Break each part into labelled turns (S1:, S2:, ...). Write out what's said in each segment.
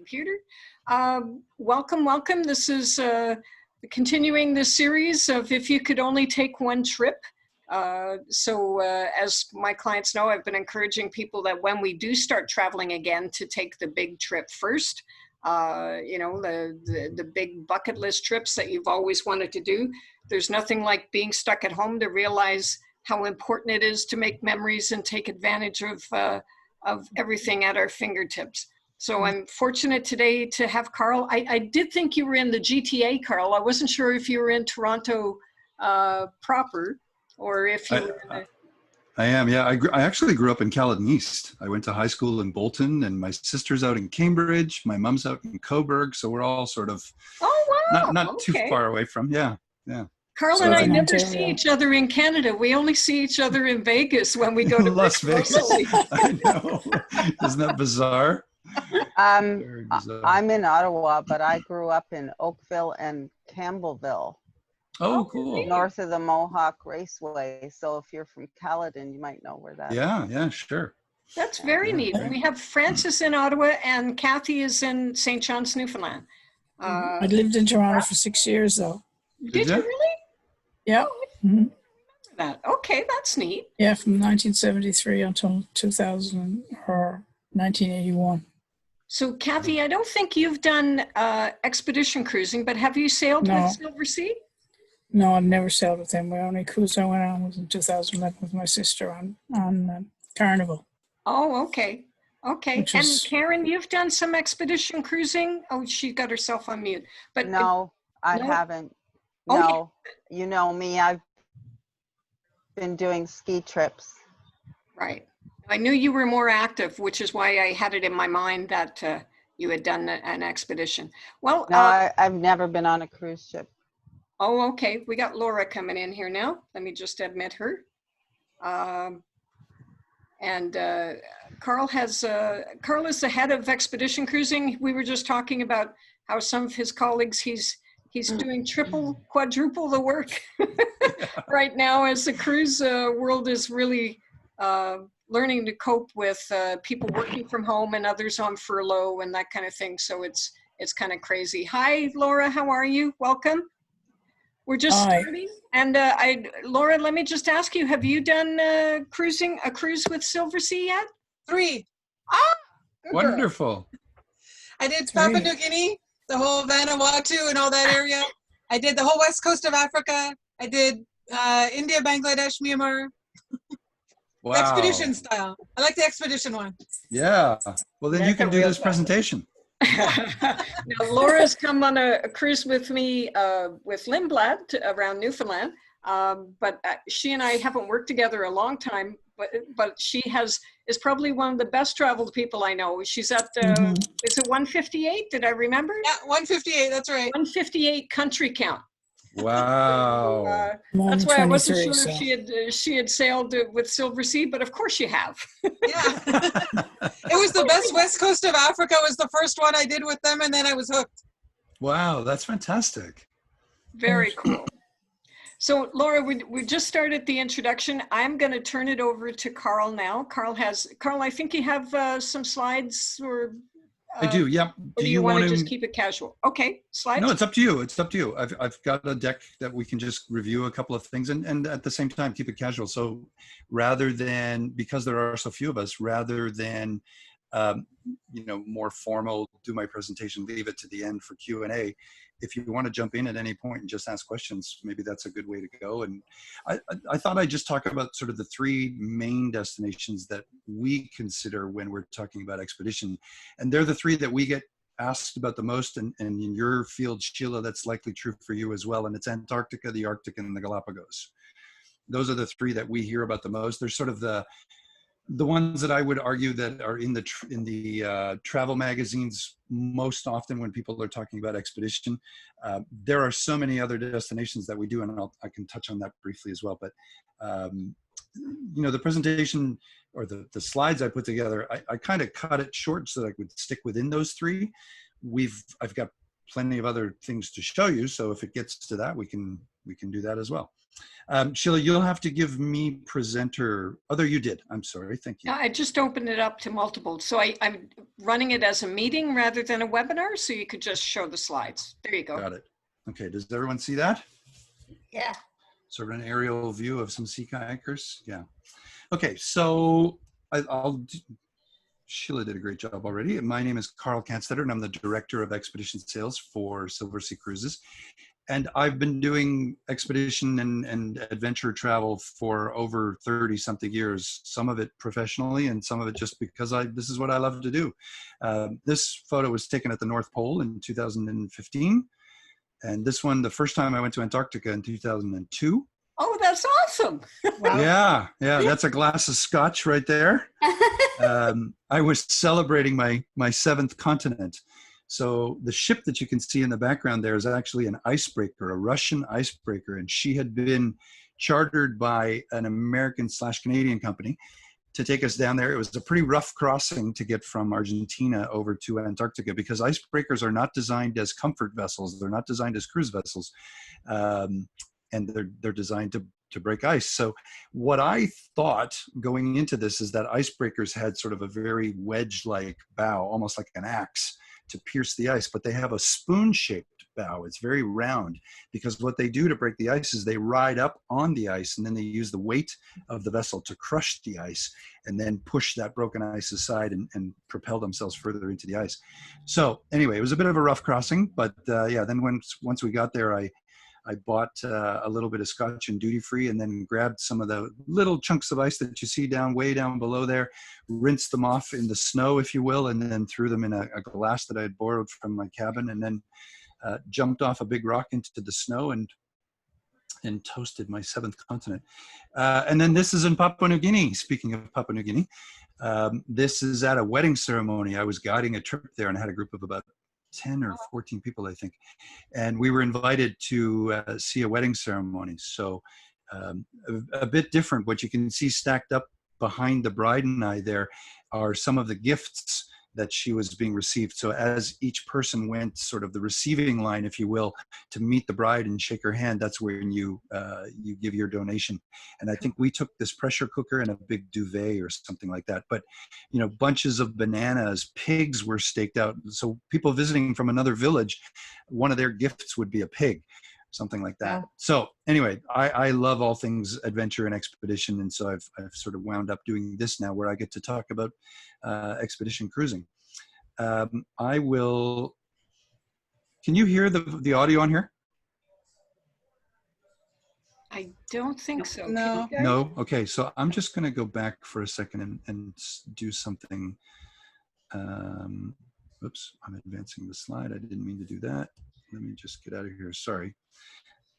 S1: computer. Welcome, welcome. This is continuing the series of If You Could Only Take One Trip. As my clients know, I've been encouraging people that when we do start traveling again to take the big trip first. You know, the big bucket list trips that you've always wanted to do. There's nothing like being stuck at home to realize how important it is to make memories and take advantage of everything at our fingertips. So I'm fortunate today to have Carl. I did think you were in the GTA, Carl. I wasn't sure if you were in Toronto proper or if you were in the...
S2: I am, yeah. I actually grew up in Caledon East. I went to high school in Bolton, and my sister's out in Cambridge. My mom's out in Coburg, so we're all sort of not too far away from. Yeah.
S1: Carl and I never see each other in Canada. We only see each other in Vegas when we go to
S2: Las Vegas. I know. Isn't that bizarre?
S3: I'm in Ottawa, but I grew up in Oakville and Campbellville.
S2: Oh, cool.
S3: North of the Mohawk Raceway. So if you're from Caledon, you might know where that is.
S2: Yeah, sure.
S1: That's very neat. We have Francis in Ottawa and Kathy is in St. John's, Newfoundland.
S4: I lived in Toronto for 6 years, though.
S1: Did you really?
S4: Yeah.
S1: Oh, I remember that. Okay, that's neat.
S4: Yeah, from 1973 until 2000 or 1981.
S1: So, Kathy, I don't think you've done expedition cruising, but have you sailed with Silversea?
S4: No, I've never sailed with them. The only cruise I went on was in 2011 with my sister on Carnival.
S1: Oh, okay. Okay. And Karen, you've done some expedition cruising? Oh, she got herself on mute. But
S3: no, I haven't. No,
S1: yeah.
S3: You know me. I've been doing ski trips.
S1: Right. I knew you were more active, which is why I had it in my mind that you had done an expedition. Well,
S3: no, I've never been on a cruise ship.
S1: Oh, okay. We got Laura coming in here now. Let me just admit her. Carl is the head of expedition cruising. We were just talking about how some of his colleagues, he's doing triple, quadruple the work right now as the cruise world is really learning to cope with people working from home and others on furlough and that kind of thing. So it's kind of crazy. Hi, Laura. How are you? Welcome. We're just starting. And Laura, let me just ask you, have you done a cruise with Silversea yet?
S5: 3.
S2: Wonderful.
S5: I did Papua New Guinea, the whole Vanuatu and all that area. I did the whole west coast of Africa. I did India, Bangladesh, Myanmar.
S2: Wow.
S5: Expedition style. I like the expedition one.
S2: Yeah. Well, then you can do this presentation.
S1: Now, Laura's come on a cruise with me with Lindblad around Newfoundland, but she and I haven't worked together a long time, but she is probably one of the best traveled people I know. She's at, is it 158? Did I remember?
S5: Yeah, 158, that's right.
S1: 158 country count.
S2: Wow.
S1: That's why I wasn't sure if she had sailed with Silversea, but of course you have.
S5: Yeah. It was the best west coast of Africa was the first one I did with them, and then I was hooked.
S2: Wow, that's fantastic.
S1: Very cool. So Laura, we just started the introduction. I'm going to turn it over to Carl now. Carl, I think you have some slides or...
S2: I do, yeah.
S1: Or do you want to just keep it casual? Okay, slides.
S2: No, it's up to you. It's up to you. I've got a deck that we can just review a couple of things and at the same time keep it casual. So rather than, because there are so few of us, rather than more formal, do my presentation, leave it to the end for Q&A. If you want to jump in at any point and just ask questions, maybe that's a good way to go. And I thought I'd just talk about sort of the 3 main destinations that we consider when we're talking about expedition. And they're the 3 that we get asked about the most. And in your field, Sheila, that's likely true for you as well. And it's Antarctica, the Arctic, and the Galapagos. Those are the 3 that we hear about the most. They're sort of the ones that I would argue that are in the travel magazines most often when people are talking about expedition. There are so many other destinations that we do, and I can touch on that briefly as well. But the presentation or the slides I put together, I kind of cut it short so that I could stick within those 3. I've got plenty of other things to show you. So if it gets to that, we can do that as well. Sheila, you'll have to give me presenter. Oh, there you did. I'm sorry. Thank you.
S1: I just opened it up to multiple. So I'm running it as a meeting rather than a webinar. So you could just show the slides. There you go.
S2: Got it. Okay. Does everyone see that?
S1: Yeah.
S2: Sort of an aerial view of some sea kayakers. Yeah. Okay. So Sheila did a great job already. My name is Carl Canstetter, and I'm the Director of Expedition Sales for Silversea Cruises. And I've been doing expedition and adventure travel for over 30 something years, some of it professionally and some of it just because this is what I love to do. This photo was taken at the North Pole in 2015. And this one, the first time I went to Antarctica in 2002.
S1: Oh, that's awesome.
S4: Wow.
S2: Yeah, that's a glass of scotch right there. I was celebrating my seventh continent. So the ship that you can see in the background there is actually an icebreaker, a Russian icebreaker. And she had been chartered by an American/Canadian company to take us down there. It was a pretty rough crossing to get from Argentina over to Antarctica because icebreakers are not designed as comfort vessels. They're not designed as cruise vessels. And they're designed to break ice. So what I thought going into this is that icebreakers had sort of a very wedge-like bow, almost like an axe, to pierce the ice, but they have a spoon-shaped bow. It's very round because what they do to break the ice is they ride up on the ice and then they use the weight of the vessel to crush the ice and then push that broken ice aside and propel themselves further into the ice. So anyway, it was a bit of a rough crossing, but yeah, then once we got there, I bought a little bit of scotch in duty free and then grabbed some of the little chunks of ice that you see way down below there, rinsed them off in the snow, if you will, and then threw them in a glass that I had borrowed from my cabin, and then jumped off a big rock into the snow and toasted my seventh continent. And then this is in Papua New Guinea. Speaking of Papua New Guinea, this is at a wedding ceremony. I was guiding a trip there and I had a group of about 10 or 14 people, I think. And we were invited to see a wedding ceremony. So a bit different. What you can see stacked up behind the bride and I there are some of the gifts that she was being received. So as each person went sort of the receiving line, if you will, to meet the bride and shake her hand, that's when you give your donation. And I think we took this pressure cooker and a big duvet or something like that. But, you know, bunches of bananas, pigs were staked out. So people visiting from another village, one of their gifts would be a pig, something like that.
S1: Wow.
S2: So anyway, I love all things adventure and expedition. And so I've sort of wound up doing this now where I get to talk about expedition cruising. Can you hear the audio on here?
S1: I don't think so. Can
S5: No.
S1: you guys?
S2: No? Okay, so I'm just gonna go back for a second and do something. Oops, I'm advancing the slide. I didn't mean to do that. Let me just get out of here, sorry.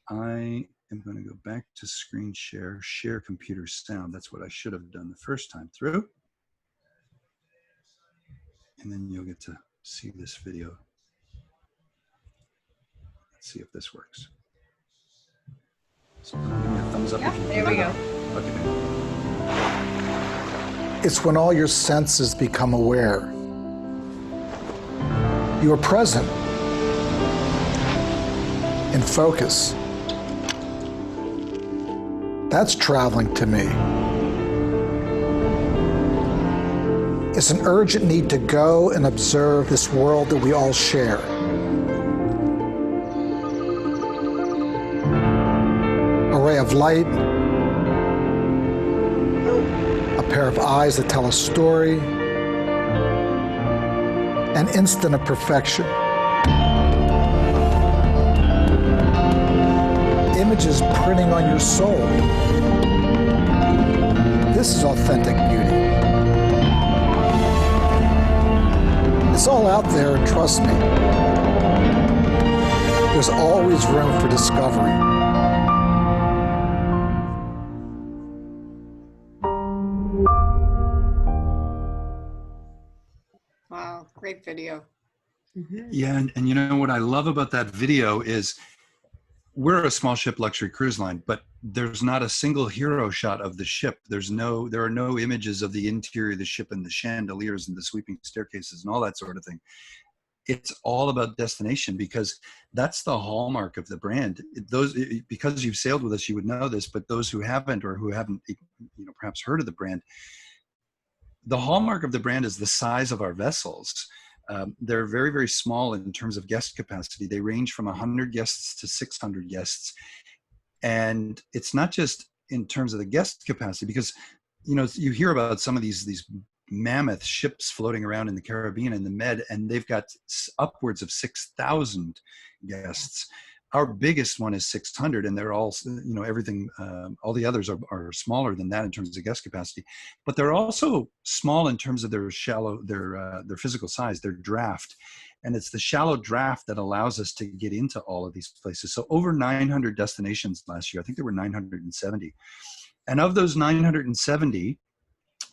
S2: I am gonna go back to screen share computer sound. That's what I should have done the first time through. And then you'll get to see this video. Let's see if this works. So give me a thumbs up.
S1: Yeah,
S2: if you
S1: there
S2: can.
S1: we go.
S2: Okay.
S6: It's when all your senses become aware. You are present in focus. That's traveling to me. It's an urgent need to go and observe this world that we all share. A ray of light, a pair of eyes that tell a story, an instant of perfection. Images printing on your soul. This is authentic beauty. It's all out there, and trust me, there's always room for discovery.
S1: Wow, great video.
S2: Yeah, and you know what I love about that video is we're a small ship luxury cruise line, but there's not a single hero shot of the ship. There are no images of the interior of the ship and the chandeliers and the sweeping staircases and all that sort of thing. it's all about destination, because that's the hallmark of the brand. Because you've sailed with us, you would know this, but those who haven't, or who haven't, perhaps heard of the brand, the hallmark of the brand is the size of our vessels. They're very, very small in terms of guest capacity. They range from 100 guests to 600 guests. And it's not just in terms of the guest capacity, because, you hear about some of these mammoth ships floating around in the Caribbean and the Med, and they've got upwards of 6,000 guests. Our biggest one is 600, and they're all, everything, all the others are smaller than that in terms of guest capacity, but they're also small in terms of their physical size, their draft. And it's the shallow draft that allows us to get into all of these places. So over 900 destinations last year. I think there were 970. And of those 970,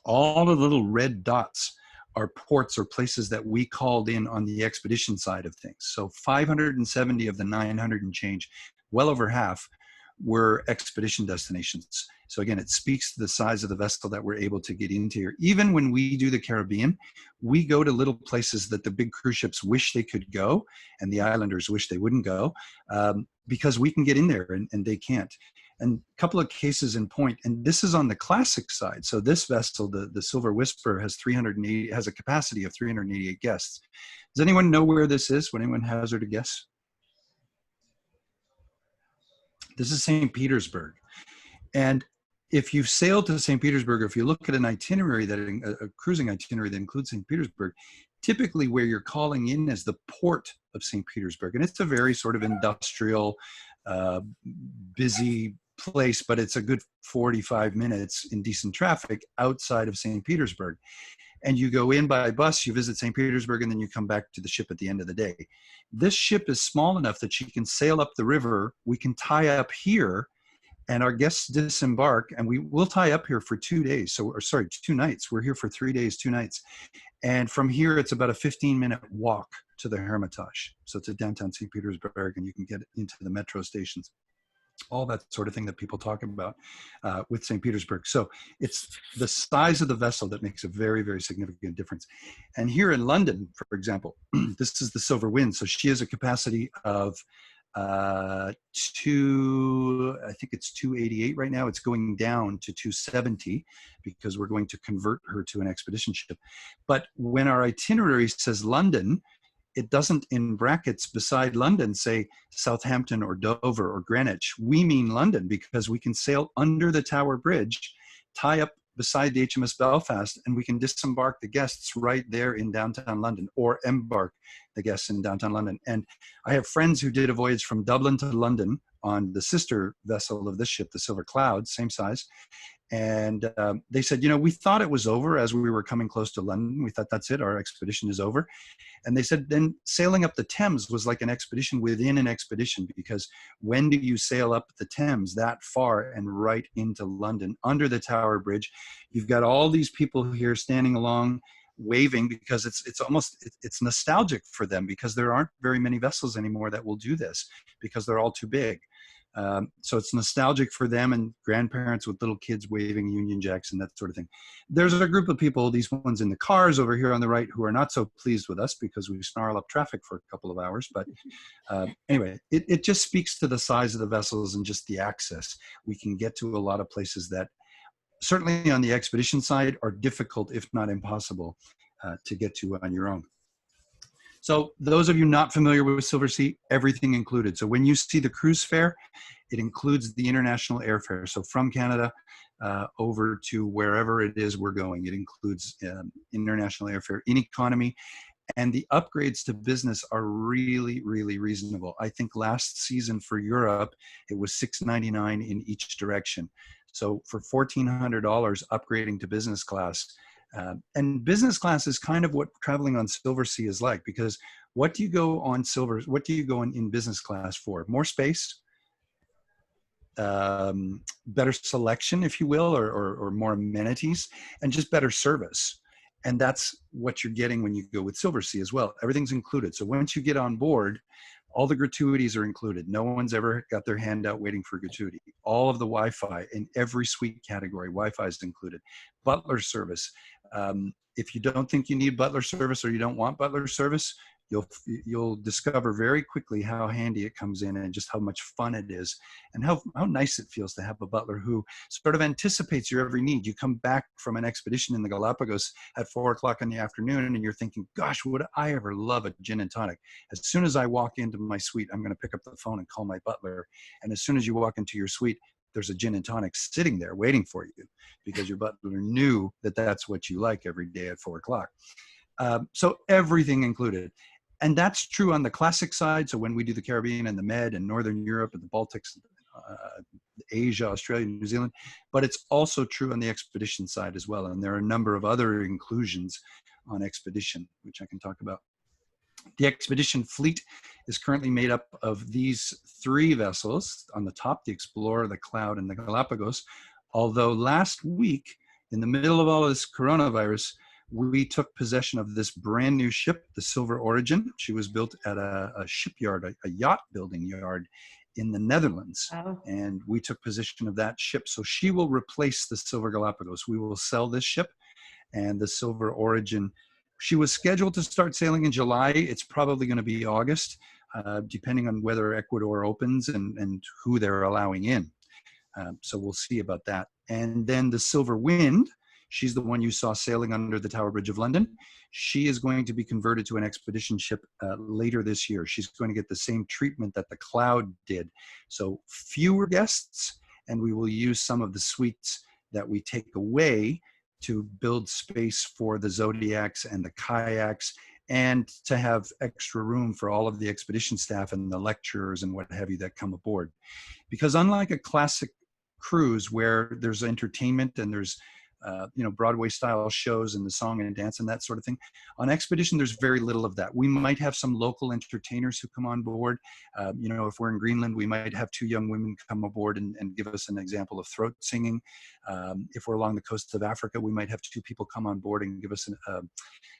S2: all of the little red dots are ports or places that we called in on the expedition side of things. So 570 of the 900 and change, well over half, were expedition destinations. So again, it speaks to the size of the vessel that we're able to get into here. Even when we do the Caribbean, we go to little places that the big cruise ships wish they could go, and the islanders wish they wouldn't go, because we can get in there and they can't. And a couple of cases in point, and this is on the classic side. So this vessel, the Silver Whisper, has a capacity of 388 guests. Does anyone know where this is? Would anyone hazard a guess? This is St. Petersburg. And if you've sailed to St. Petersburg, or if you look at an itinerary, a cruising itinerary that includes St. Petersburg, typically where you're calling in is the port of St. Petersburg. And it's a very sort of industrial, busy place, but it's a good 45 minutes in decent traffic outside of St. Petersburg. And you go in by bus, you visit St. Petersburg, and then you come back to the ship at the end of the day. This ship is small enough that she can sail up the river. We can tie up here, and our guests disembark, and we'll tie up here for 2 days. 2 nights. We're here for 3 days, 2 nights. And from here, it's about a 15-minute walk to the Hermitage. So to downtown St. Petersburg, and you can get into the metro stations. All that sort of thing that people talk about with St. Petersburg. So it's the size of the vessel that makes a very, very significant difference. And here in London, for example, this is the Silver Wind. So she has a capacity of I think it's 288 right now. It's going down to 270 because we're going to convert her to an expedition ship. But when our itinerary says London, it doesn't, in brackets beside London, say Southampton or Dover or Greenwich. We mean London because we can sail under the Tower Bridge, tie up beside the HMS Belfast, and we can disembark the guests right there in downtown London, or embark the guests in downtown London. And I have friends who did a voyage from Dublin to London on the sister vessel of this ship, the Silver Cloud, same size. And they said, we thought it was over as we were coming close to London. We thought, that's it, our expedition is over. And they said, then sailing up the Thames was like an expedition within an expedition, because when do you sail up the Thames that far and right into London under the Tower Bridge? You've got all these people here standing along, waving, because it's nostalgic for them, because there aren't very many vessels anymore that will do this because they're all too big. So it's nostalgic for them, and grandparents with little kids waving Union Jacks and that sort of thing. There's a group of people, these ones in the cars over here on the right, who are not so pleased with us because we snarl up traffic for a couple of hours. But anyway, it just speaks to the size of the vessels and just the access. We can get to a lot of places that certainly on the expedition side are difficult, if not impossible, to get to on your own. So those of you not familiar with Silversea, everything included. So when you see the cruise fare, it includes the international airfare. So from Canada over to wherever it is we're going, it includes international airfare in economy. And the upgrades to business are really, really reasonable. I think last season for Europe, it was $699 in each direction. So for $1,400 upgrading to business class, and business class is kind of what traveling on Silversea is like, because what do you go on in business class for? More space, better selection, if you will, or more amenities, and just better service. And that's what you're getting when you go with Silversea as well. Everything's included. So once you get on board, all the gratuities are included. No one's ever got their hand out waiting for gratuity. All of the Wi-Fi in every suite category, Wi-Fi is included. Butler service. If you don't think you need butler service or you don't want butler service, you'll discover very quickly how handy it comes in and just how much fun it is, and how nice it feels to have a butler who sort of anticipates your every need. You come back from an expedition in the Galapagos at 4 o'clock in the afternoon and you're thinking, gosh, would I ever love a gin and tonic? As soon as I walk into my suite, I'm going to pick up the phone and call my butler. And as soon as you walk into your suite, there's a gin and tonic sitting there waiting for you, because your butler knew that that's what you like every day at 4 o'clock. So everything included. And that's true on the classic side. So when we do the Caribbean and the Med and Northern Europe and the Baltics, Asia, Australia, New Zealand, but it's also true on the expedition side as well. And there are a number of other inclusions on expedition, which I can talk about. The expedition fleet is currently made up of these 3 vessels. On the top, the Explorer, the Cloud, and the Galapagos. Although last week, in the middle of all of this coronavirus, we took possession of this brand new ship, the Silver Origin. She was built at a shipyard, a yacht building yard in the Netherlands.
S7: Oh.
S2: And we took possession of that ship. So she will replace the Silver Galapagos. We will sell this ship, and the Silver Origin, she was scheduled to start sailing in July. It's probably going to be August, depending on whether Ecuador opens and who they're allowing in. So we'll see about that. And then the Silver Wind, she's the one you saw sailing under the Tower Bridge of London. She is going to be converted to an expedition ship later this year. She's going to get the same treatment that the Cloud did. So fewer guests, and we will use some of the suites that we take away to build space for the Zodiacs and the kayaks, and to have extra room for all of the expedition staff and the lecturers and what have you that come aboard. Because unlike a classic cruise where there's entertainment and there's Broadway style shows and the song and dance and that sort of thing, on expedition there's very little of that. We might have some local entertainers who come on board. If we're in Greenland, we might have 2 young women come aboard and give us an example of throat singing. If we're along the coast of Africa, we might have 2 people come on board and give us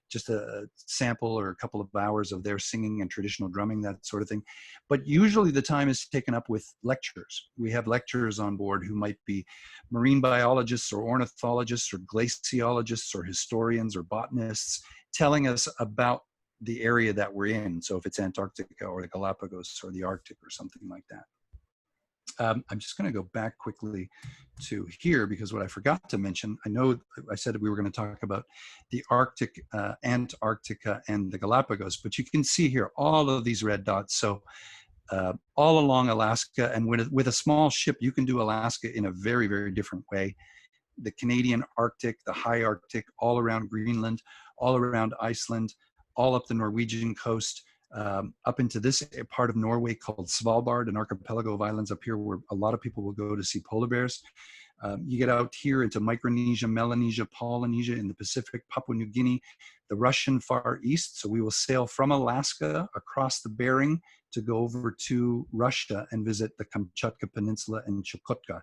S2: just a sample or a couple of hours of their singing and traditional drumming, that sort of thing. But usually the time is taken up with lecturers. We have lecturers on board who might be marine biologists or ornithologists or glaciologists or historians or botanists, telling us about the area that we're in. So if it's Antarctica or the Galapagos or the Arctic or something like that. I'm just going to go back quickly to here, because what I forgot to mention, I know I said we were going to talk about the Arctic, Antarctica, and the Galapagos, but you can see here all of these red dots. So all along Alaska, and with a small ship, you can do Alaska in a very, very different way. The Canadian Arctic, the high Arctic, all around Greenland, all around Iceland, all up the Norwegian coast, up into this part of Norway called Svalbard, an archipelago of islands up here where a lot of people will go to see polar bears. You get out here into Micronesia, Melanesia, Polynesia in the Pacific, Papua New Guinea, the Russian Far East. So we will sail from Alaska across the Bering to go over to Russia and visit the Kamchatka Peninsula and Chukotka.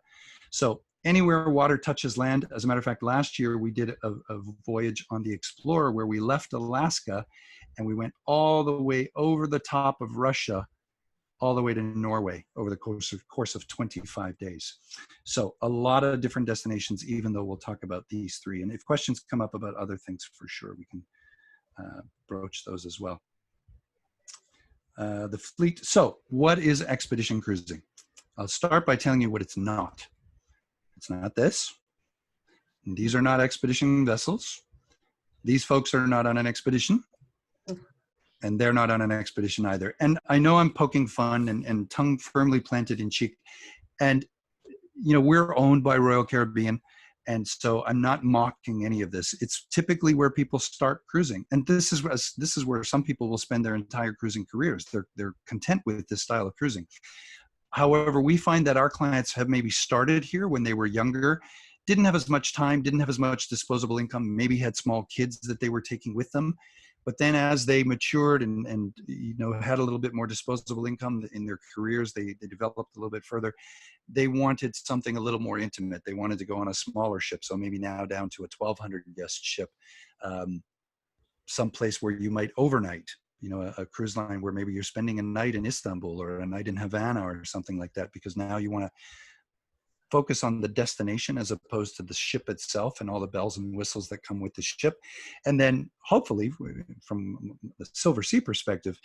S2: So anywhere water touches land. As a matter of fact, last year we did a voyage on the Explorer where we left Alaska and we went all the way over the top of Russia, all the way to Norway over the course of 25 days. So a lot of different destinations, even though we'll talk about these 3. And if questions come up about other things, for sure, we can broach those as well. The fleet. So what is expedition cruising? I'll start by telling you what it's not. It's not this. And these are not expedition vessels. These folks are not on an expedition. And they're not on an expedition either. And I know I'm poking fun and tongue firmly planted in cheek. And, we're owned by Royal Caribbean. And so I'm not mocking any of this. It's typically where people start cruising. And this is where some people will spend their entire cruising careers. They're content with this style of cruising. However, we find that our clients have maybe started here when they were younger, didn't have as much time, didn't have as much disposable income, maybe had small kids that they were taking with them. But then as they matured and had a little bit more disposable income in their careers, they developed a little bit further. They wanted something a little more intimate. They wanted to go on a smaller ship. So maybe now down to a 1,200 guest ship, someplace where you might overnight, a cruise line where maybe you're spending a night in Istanbul or a night in Havana or something like that, because now you want to focus on the destination as opposed to the ship itself and all the bells and whistles that come with the ship. And then hopefully from the Silversea perspective,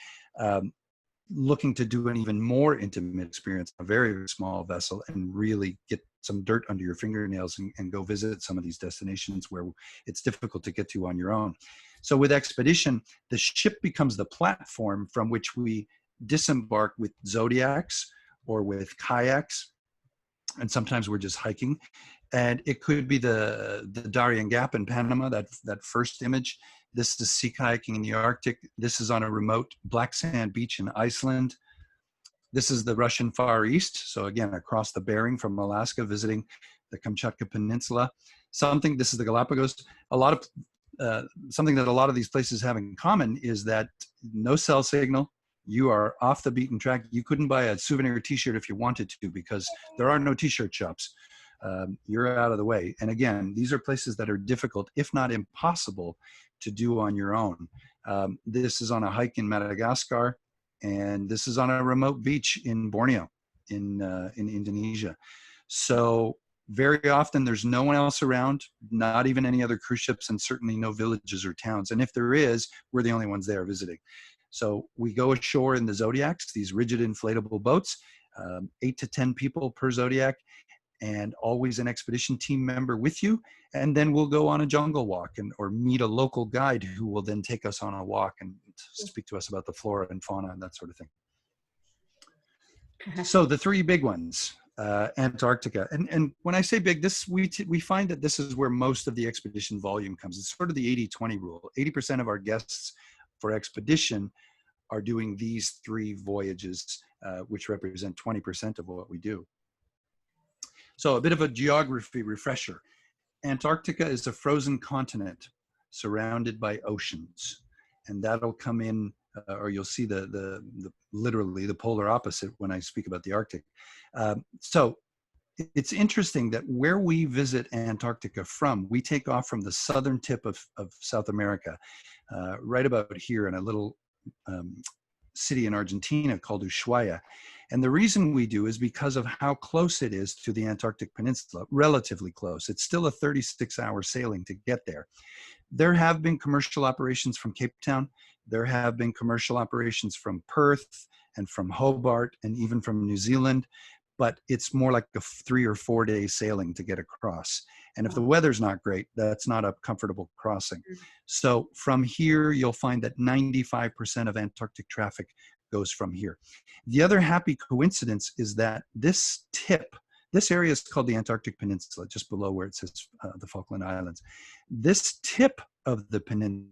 S2: looking to do an even more intimate experience, a very, very small vessel, and really get some dirt under your fingernails and go visit some of these destinations where it's difficult to get to on your own. So with expedition, the ship becomes the platform from which we disembark with zodiacs or with kayaks, and sometimes we're just hiking. And it could be the Darien Gap in Panama, that first image. This is sea kayaking in the Arctic. This is on a remote black sand beach in Iceland. This is the Russian Far East. So again, across the Bering from Alaska, visiting the Kamchatka Peninsula. This is the Galapagos. Something that a lot of these places have in common is that no cell signal. You are off the beaten track. You couldn't buy a souvenir t-shirt if you wanted to because there are no t-shirt shops. You're out of the way. And again, these are places that are difficult, if not impossible, to do on your own. This is on a hike in Madagascar, and this is on a remote beach in Borneo, in Indonesia. So very often there's no one else around, not even any other cruise ships, and certainly no villages or towns. And if there is, we're the only ones there visiting. So we go ashore in the Zodiacs, these rigid inflatable boats, 8 to 10 people per Zodiac, and always an expedition team member with you. And then we'll go on a jungle walk or meet a local guide who will then take us on a walk and speak to us about the flora and fauna and that sort of thing. So the three big ones, Antarctica. And when I say big, we find that this is where most of the expedition volume comes. It's sort of the 80-20 rule. 80% of our guests for expedition are doing these three voyages, which represent 20% of what we do. So a bit of a geography refresher. Antarctica is a frozen continent surrounded by oceans, and that'll come in, or you'll see literally the polar opposite when I speak about the Arctic. So it's interesting that where we visit Antarctica from, we take off from the southern tip of South America, right about here in a little city in Argentina called Ushuaia. And the reason we do is because of how close it is to the Antarctic Peninsula, relatively close. It's still a 36-hour sailing to get there. There have been commercial operations from Cape Town. There have been commercial operations from Perth and from Hobart and even from New Zealand, but it's more like a 3 or 4 day sailing to get across. And if the weather's not great, that's not a comfortable crossing. So from here, you'll find that 95% of Antarctic traffic goes from here. The other happy coincidence is that this area is called the Antarctic Peninsula, just below where it says the Falkland Islands. This tip of the peninsula,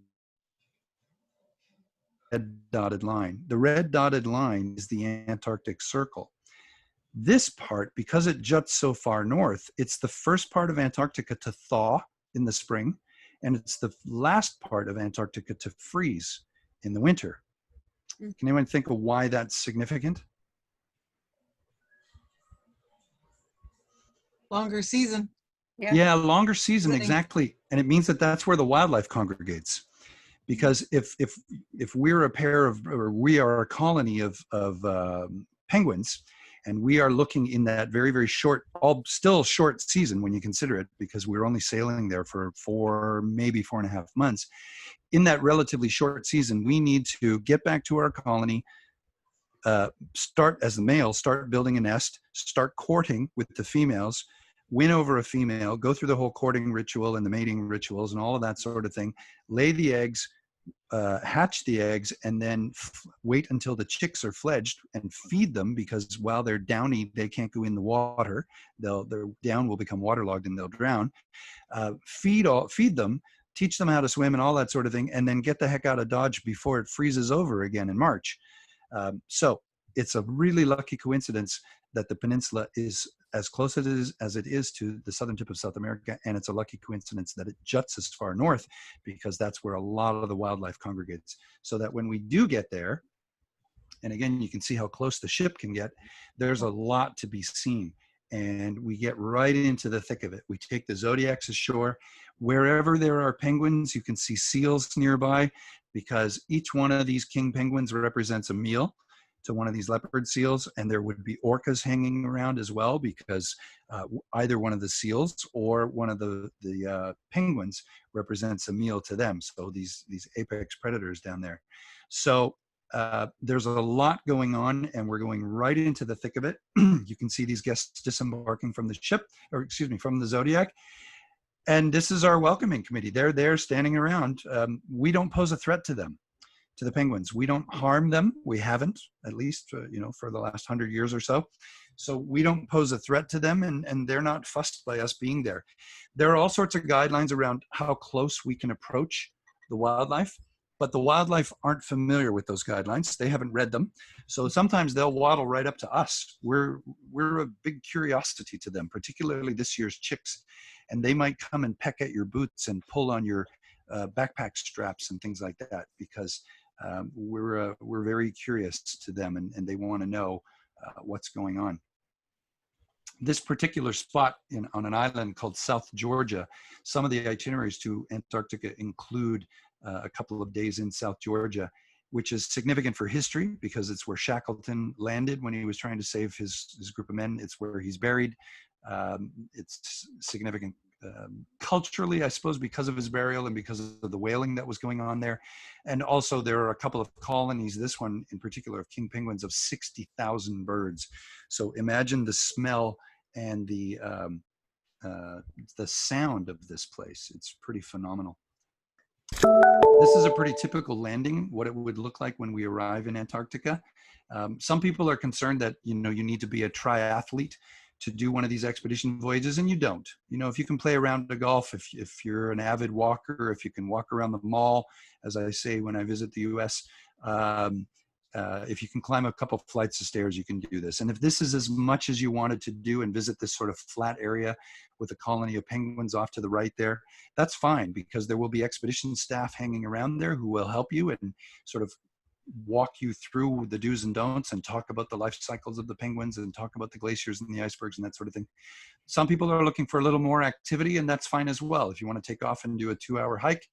S2: red dotted line. The red dotted line is the Antarctic Circle. This part, because it juts so far north, it's the first part of Antarctica to thaw in the spring, and it's the last part of Antarctica to freeze in the winter. Can anyone think of why that's significant?
S5: Longer season.
S2: Yeah, longer season, exactly. And it means that that's where the wildlife congregates. Because if we're we are a colony of penguins, and we are looking in that very, very short, still short season when you consider it, because we're only sailing there for maybe 4.5 months. In that relatively short season, we need to get back to our colony, start as the male, start building a nest, start courting with the females, win over a female, go through the whole courting ritual and the mating rituals and all of that sort of thing, lay the eggs, hatch the eggs, and then wait until the chicks are fledged and feed them, because while they're downy, they can't go in the water. Their down will become waterlogged and they'll drown. Feed them, teach them how to swim and all that sort of thing, and then get the heck out of Dodge before it freezes over again in March. So it's a really lucky coincidence that the peninsula is as close as it is to the southern tip of South America, and it's a lucky coincidence that it juts as far north, because that's where a lot of the wildlife congregates. So that when we do get there, and again, you can see how close the ship can get, there's a lot to be seen. And we get right into the thick of it. We take the Zodiacs ashore. Wherever there are penguins, you can see seals nearby, because each one of these king penguins represents a meal. to one of these leopard seals, and there would be orcas hanging around as well, because either one of the seals or one of the penguins represents a meal to them. So these apex predators down there. So there's a lot going on, and we're going right into the thick of it. You can see these guests disembarking from the ship, or excuse me, from the Zodiac. And this is our welcoming committee. They're there standing around. We don't pose a threat to them, to the penguins. We don't harm them. We haven't, at least, for the last 100 years or so. So we don't pose a threat to them, and they're not fussed by us being there. There are all sorts of guidelines around how close we can approach the wildlife, but the wildlife aren't familiar with those guidelines. They haven't read them. So sometimes they'll waddle right up to us. We're a big curiosity to them, particularly this year's chicks. And they might come and peck at your boots and pull on your backpack straps and things like that, because we're very curious to them, and they want to know what's going on. This particular spot on an island called South Georgia, some of the itineraries to Antarctica include a couple of days in South Georgia, which is significant for history because it's where Shackleton landed when he was trying to save his group of men. It's where he's buried. It's significant culturally, I suppose, because of his burial and because of the whaling that was going on there. And also there are a couple of colonies, this one in particular, of king penguins of 60,000 birds. So imagine the smell and the sound of this place. It's pretty phenomenal. This is a pretty typical landing, what it would look like when we arrive in Antarctica. Some people are concerned that, you need to be a triathlete to do one of these expedition voyages, and you don't. If you can play around the golf, if you're an avid walker, if you can walk around the mall, as I say when I visit the US, if you can climb a couple flights of stairs, you can do this. And if this is as much as you wanted to do and visit this sort of flat area with a colony of penguins off to the right there, that's fine, because there will be expedition staff hanging around there who will help you and sort of walk you through the do's and don'ts and talk about the life cycles of the penguins and talk about the glaciers and the icebergs and that sort of thing. Some people are looking for a little more activity, and that's fine as well. If you want to take off and do a 2-hour hike,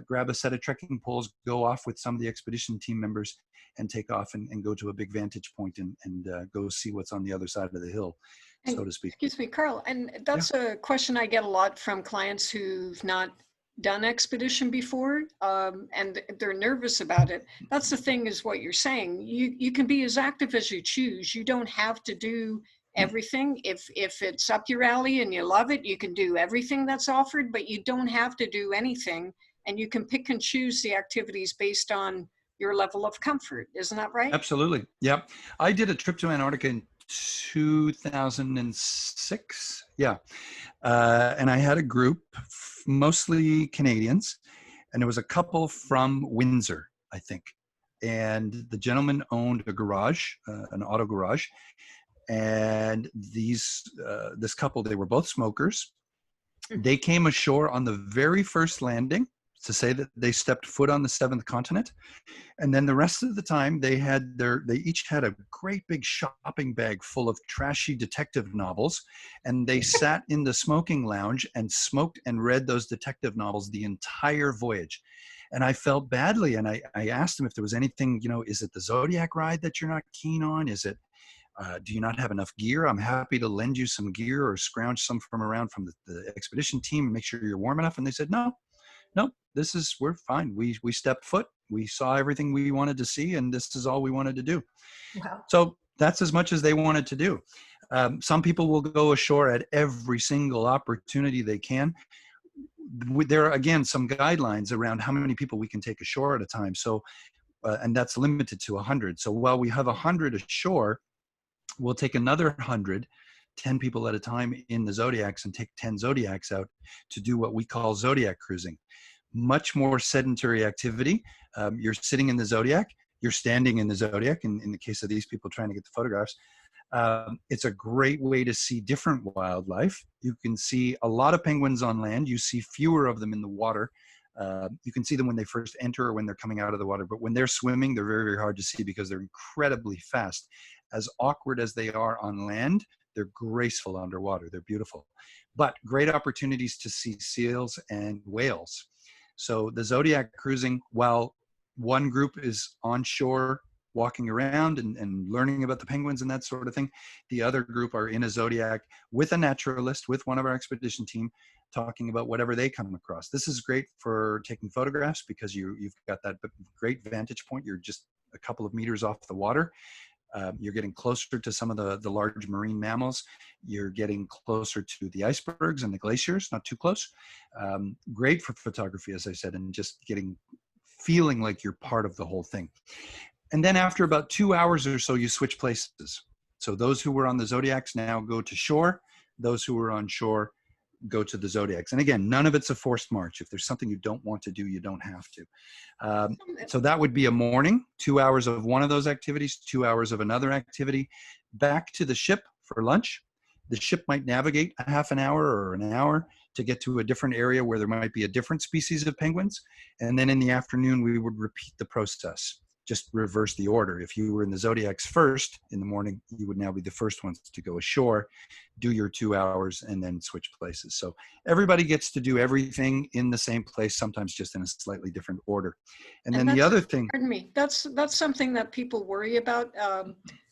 S2: grab a set of trekking poles, go off with some of the expedition team members and take off and go to a big vantage point and go see what's on the other side of the hill, so to speak.
S1: Excuse me, Carl, and that's a question I get a lot from clients who've not done expedition before, and they're nervous about it. That's the thing, is what you're saying. You can be as active as you choose. You don't have to do everything. If it's up your alley and you love it, you can do everything that's offered, but you don't have to do anything, and you can pick and choose the activities based on your level of comfort. Isn't that right?
S2: Absolutely. Yep. I did a trip to Antarctica in 2006. Yeah. And I had a group, mostly Canadians, and there was a couple from Windsor, I think. And the gentleman owned a garage, an auto garage. And this couple, they were both smokers. They came ashore on the very first landing to say that they stepped foot on the 7th continent. And then the rest of the time they each had a great big shopping bag full of trashy detective novels. And they sat in the smoking lounge and smoked and read those detective novels the entire voyage. And I felt badly. And I asked them if there was anything, is it the Zodiac ride that you're not keen on? Is it, do you not have enough gear? I'm happy to lend you some gear or scrounge some from the expedition team and make sure you're warm enough. And they said, no, we're fine. We stepped foot. We saw everything we wanted to see, and this is all we wanted to do.
S1: Wow.
S2: So that's as much as they wanted to do. Some people will go ashore at every single opportunity they can. There are, again, some guidelines around how many people we can take ashore at a time. So, and that's limited to 100. So while we have 100 ashore, we'll take another 100, 10 people at a time in the Zodiacs, and take 10 Zodiacs out to do what we call Zodiac cruising. Much more sedentary activity. You're sitting in the Zodiac, you're standing in the Zodiac, in the case of these people trying to get the photographs. It's a great way to see different wildlife. You can see a lot of penguins on land. You see fewer of them in the water. You can see them when they first enter or when they're coming out of the water. But when they're swimming, they're very, very hard to see because they're incredibly fast. As awkward as they are on land, they're graceful underwater. They're beautiful. But great opportunities to see seals and whales. So the Zodiac cruising, while one group is onshore walking around and learning about the penguins and that sort of thing. The other group are in a zodiac with a naturalist, with one of our expedition team, talking about whatever they come across. This is great for taking photographs because you've got that great vantage point. You're just a couple of meters off the water. You're getting closer to some of the large marine mammals. You're getting closer to the icebergs and the glaciers, not too close. Great for photography, as I said, and just feeling like you're part of the whole thing. And then after about 2 hours or so, you switch places. So those who were on the Zodiacs now go to shore. Those who were on shore go to the Zodiacs. And again, none of it's a forced march. If there's something you don't want to do, you don't have to. So that would be a morning, 2 hours of one of those activities, 2 hours of another activity, back to the ship for lunch. The ship might navigate a half an hour or an hour to get to a different area where there might be a different species of penguins. And then in the afternoon, we would repeat the process. Just reverse the order. If you were in the Zodiacs first in the morning, you would now be the first ones to go ashore, do your 2 hours, and then switch places. So everybody gets to do everything in the same place, sometimes just in a slightly different order. And then the other thing.
S1: Pardon me. That's something that people worry about.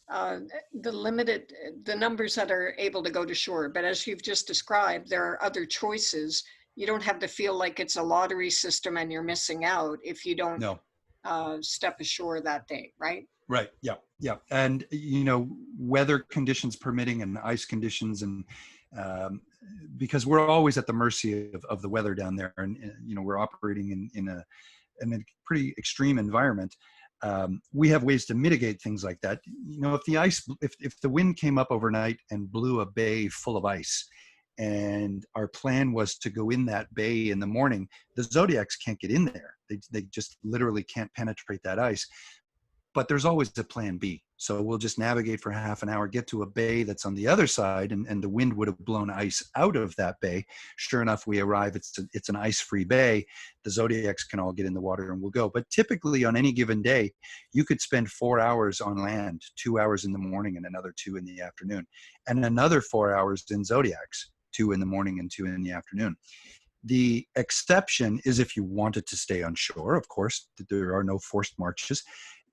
S1: The numbers that are able to go to shore. But as you've just described, there are other choices. You don't have to feel like it's a lottery system and you're missing out if you don't. No. Step ashore that day, right?
S2: Right. Yeah. Yeah. And, weather conditions permitting and ice conditions and because we're always at the mercy of the weather down there. And, we're operating in a pretty extreme environment. We have ways to mitigate things like that. If the wind came up overnight and blew a bay full of ice, and our plan was to go in that bay in the morning, the Zodiacs can't get in there. They just literally can't penetrate that ice. But there's always a plan B. So we'll just navigate for half an hour, get to a bay that's on the other side, and the wind would have blown ice out of that bay. Sure enough, we arrive, it's an ice-free bay. The Zodiacs can all get in the water and we'll go. But typically on any given day, you could spend 4 hours on land, 2 hours in the morning and another 2 in the afternoon, and another 4 hours in Zodiacs, 2 in the morning and 2 in the afternoon. The exception is if you wanted to stay on shore, of course, there are no forced marches.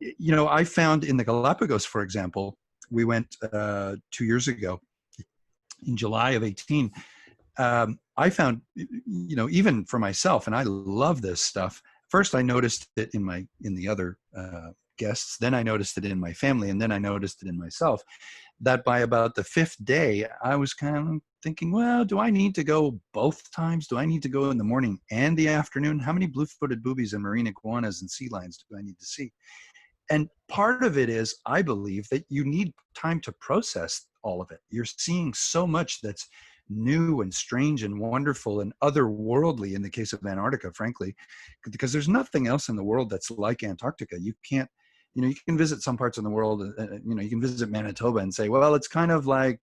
S2: I found in the Galapagos, for example, we went 2 years ago in July of 18. I found, even for myself, and I love this stuff. First, I noticed it in the other guests. Then I noticed it in my family, and then I noticed it in myself. That by about the 5th day, I was kind of thinking, well, do I need to go both times? Do I need to go in the morning and the afternoon? How many blue-footed boobies and marine iguanas and sea lions do I need to see? And part of it is, I believe, that you need time to process all of it. You're seeing so much that's new and strange and wonderful and otherworldly in the case of Antarctica, frankly, because there's nothing else in the world that's like Antarctica. You can't, you can visit some parts of the world, you can visit Manitoba and say, well, it's kind of like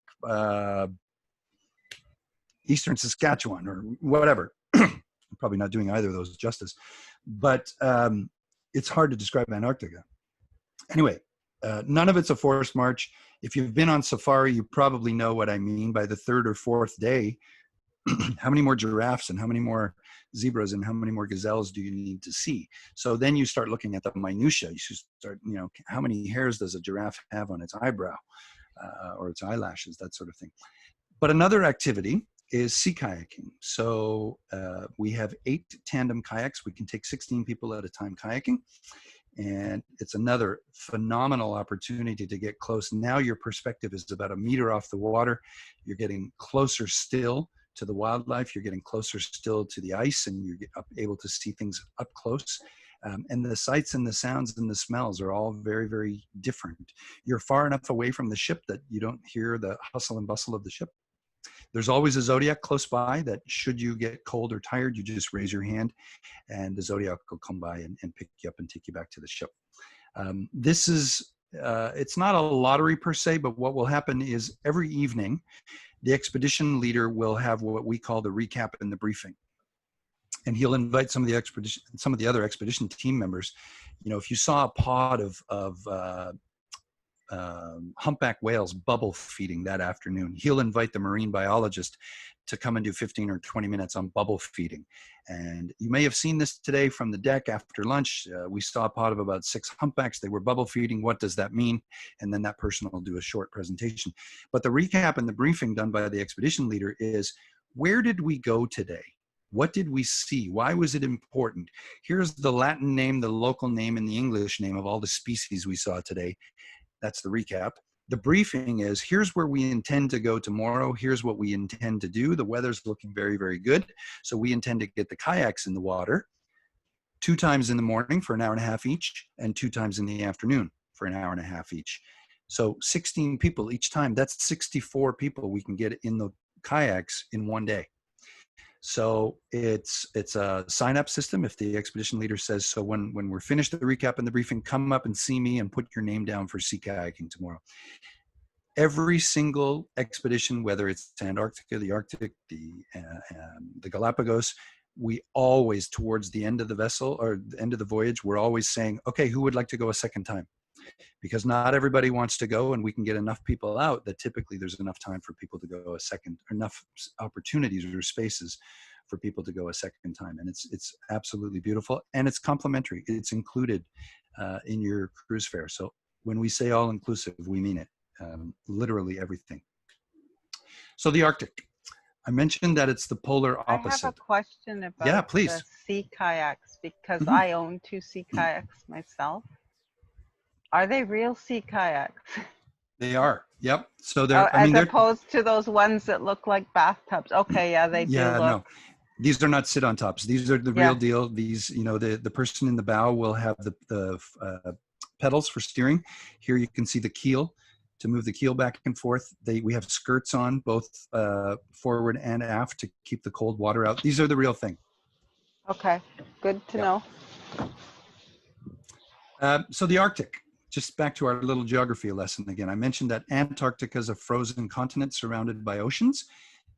S2: Eastern Saskatchewan or whatever. I'm probably not doing either of those justice, but it's hard to describe Antarctica. Anyway, none of it's a forced march. If you've been on safari, you probably know what I mean. By the 3rd or 4th day, how many more giraffes and how many more zebras and how many more gazelles do you need to see? So then you start looking at the minutia. You should start, how many hairs does a giraffe have on its eyebrow or its eyelashes, that sort of thing. But another activity is sea kayaking. So we have 8 tandem kayaks. We can take 16 people at a time kayaking. And it's another phenomenal opportunity to get close. Now your perspective is about 1 meter off the water. You're getting closer still to the wildlife. You're getting closer still to the ice, and you're able to see things up close. And the sights and the sounds and the smells are all very, very different. You're far enough away from the ship that you don't hear the hustle and bustle of the ship. There's always a Zodiac close by that should you get cold or tired, you just raise your hand and the Zodiac will come by and pick you up and take you back to the ship. This is, it's not a lottery per se, but what will happen is every evening, the expedition leader will have what we call the recap and the briefing. And he'll invite some of the other expedition team members. If you saw a pod of humpback whales bubble feeding that afternoon. He'll invite the marine biologist to come and do 15 or 20 minutes on bubble feeding. And you may have seen this today from the deck after lunch. We saw a pod of about 6 humpbacks. They were bubble feeding. What does that mean? And then that person will do a short presentation. But the recap and the briefing done by the expedition leader is, where did we go today? What did we see? Why was it important? Here's the Latin name, the local name, and the English name of all the species we saw today. That's the recap. The briefing is, here's where we intend to go tomorrow. Here's what we intend to do. The weather's looking very, very good. So we intend to get the kayaks in the water 2 times in the morning for an hour and a half each, and 2 times in the afternoon for an hour and a half each. So 16 people each time. That's 64 people we can get in the kayaks in one day. So it's a sign-up system. If the expedition leader says, so when we're finished the recap and the briefing, come up and see me and put your name down for sea kayaking tomorrow. Every single expedition, whether it's Antarctica, the Arctic, the Galapagos, we always, towards the end of the vessel or the end of the voyage, we're always saying, okay, who would like to go a second time? Because not everybody wants to go, and we can get enough people out that typically there's enough time for people to go a second, enough opportunities or spaces for people to go a second time. And it's absolutely beautiful, and it's complimentary. It's included in your cruise fare. So when we say all inclusive, we mean it, literally everything. So the Arctic, I mentioned that it's the polar opposite.
S3: I have a question about
S2: Yeah, please.
S3: the sea kayaks, because I own 2 sea kayaks myself. Are they real sea kayaks?
S2: They are. Yep. So they're,
S3: as opposed to those ones that look like bathtubs. Okay, yeah, they do look.
S2: No. These are not sit-on tops. These are the real deal. These, you know, the person in the bow will have the pedals for steering. Here you can see the keel to move the keel back and forth. We have skirts on both forward and aft to keep the cold water out. These are the real thing.
S3: Okay, good to know.
S2: So the Arctic. Just back to our little geography lesson again. I mentioned that Antarctica is a frozen continent surrounded by oceans.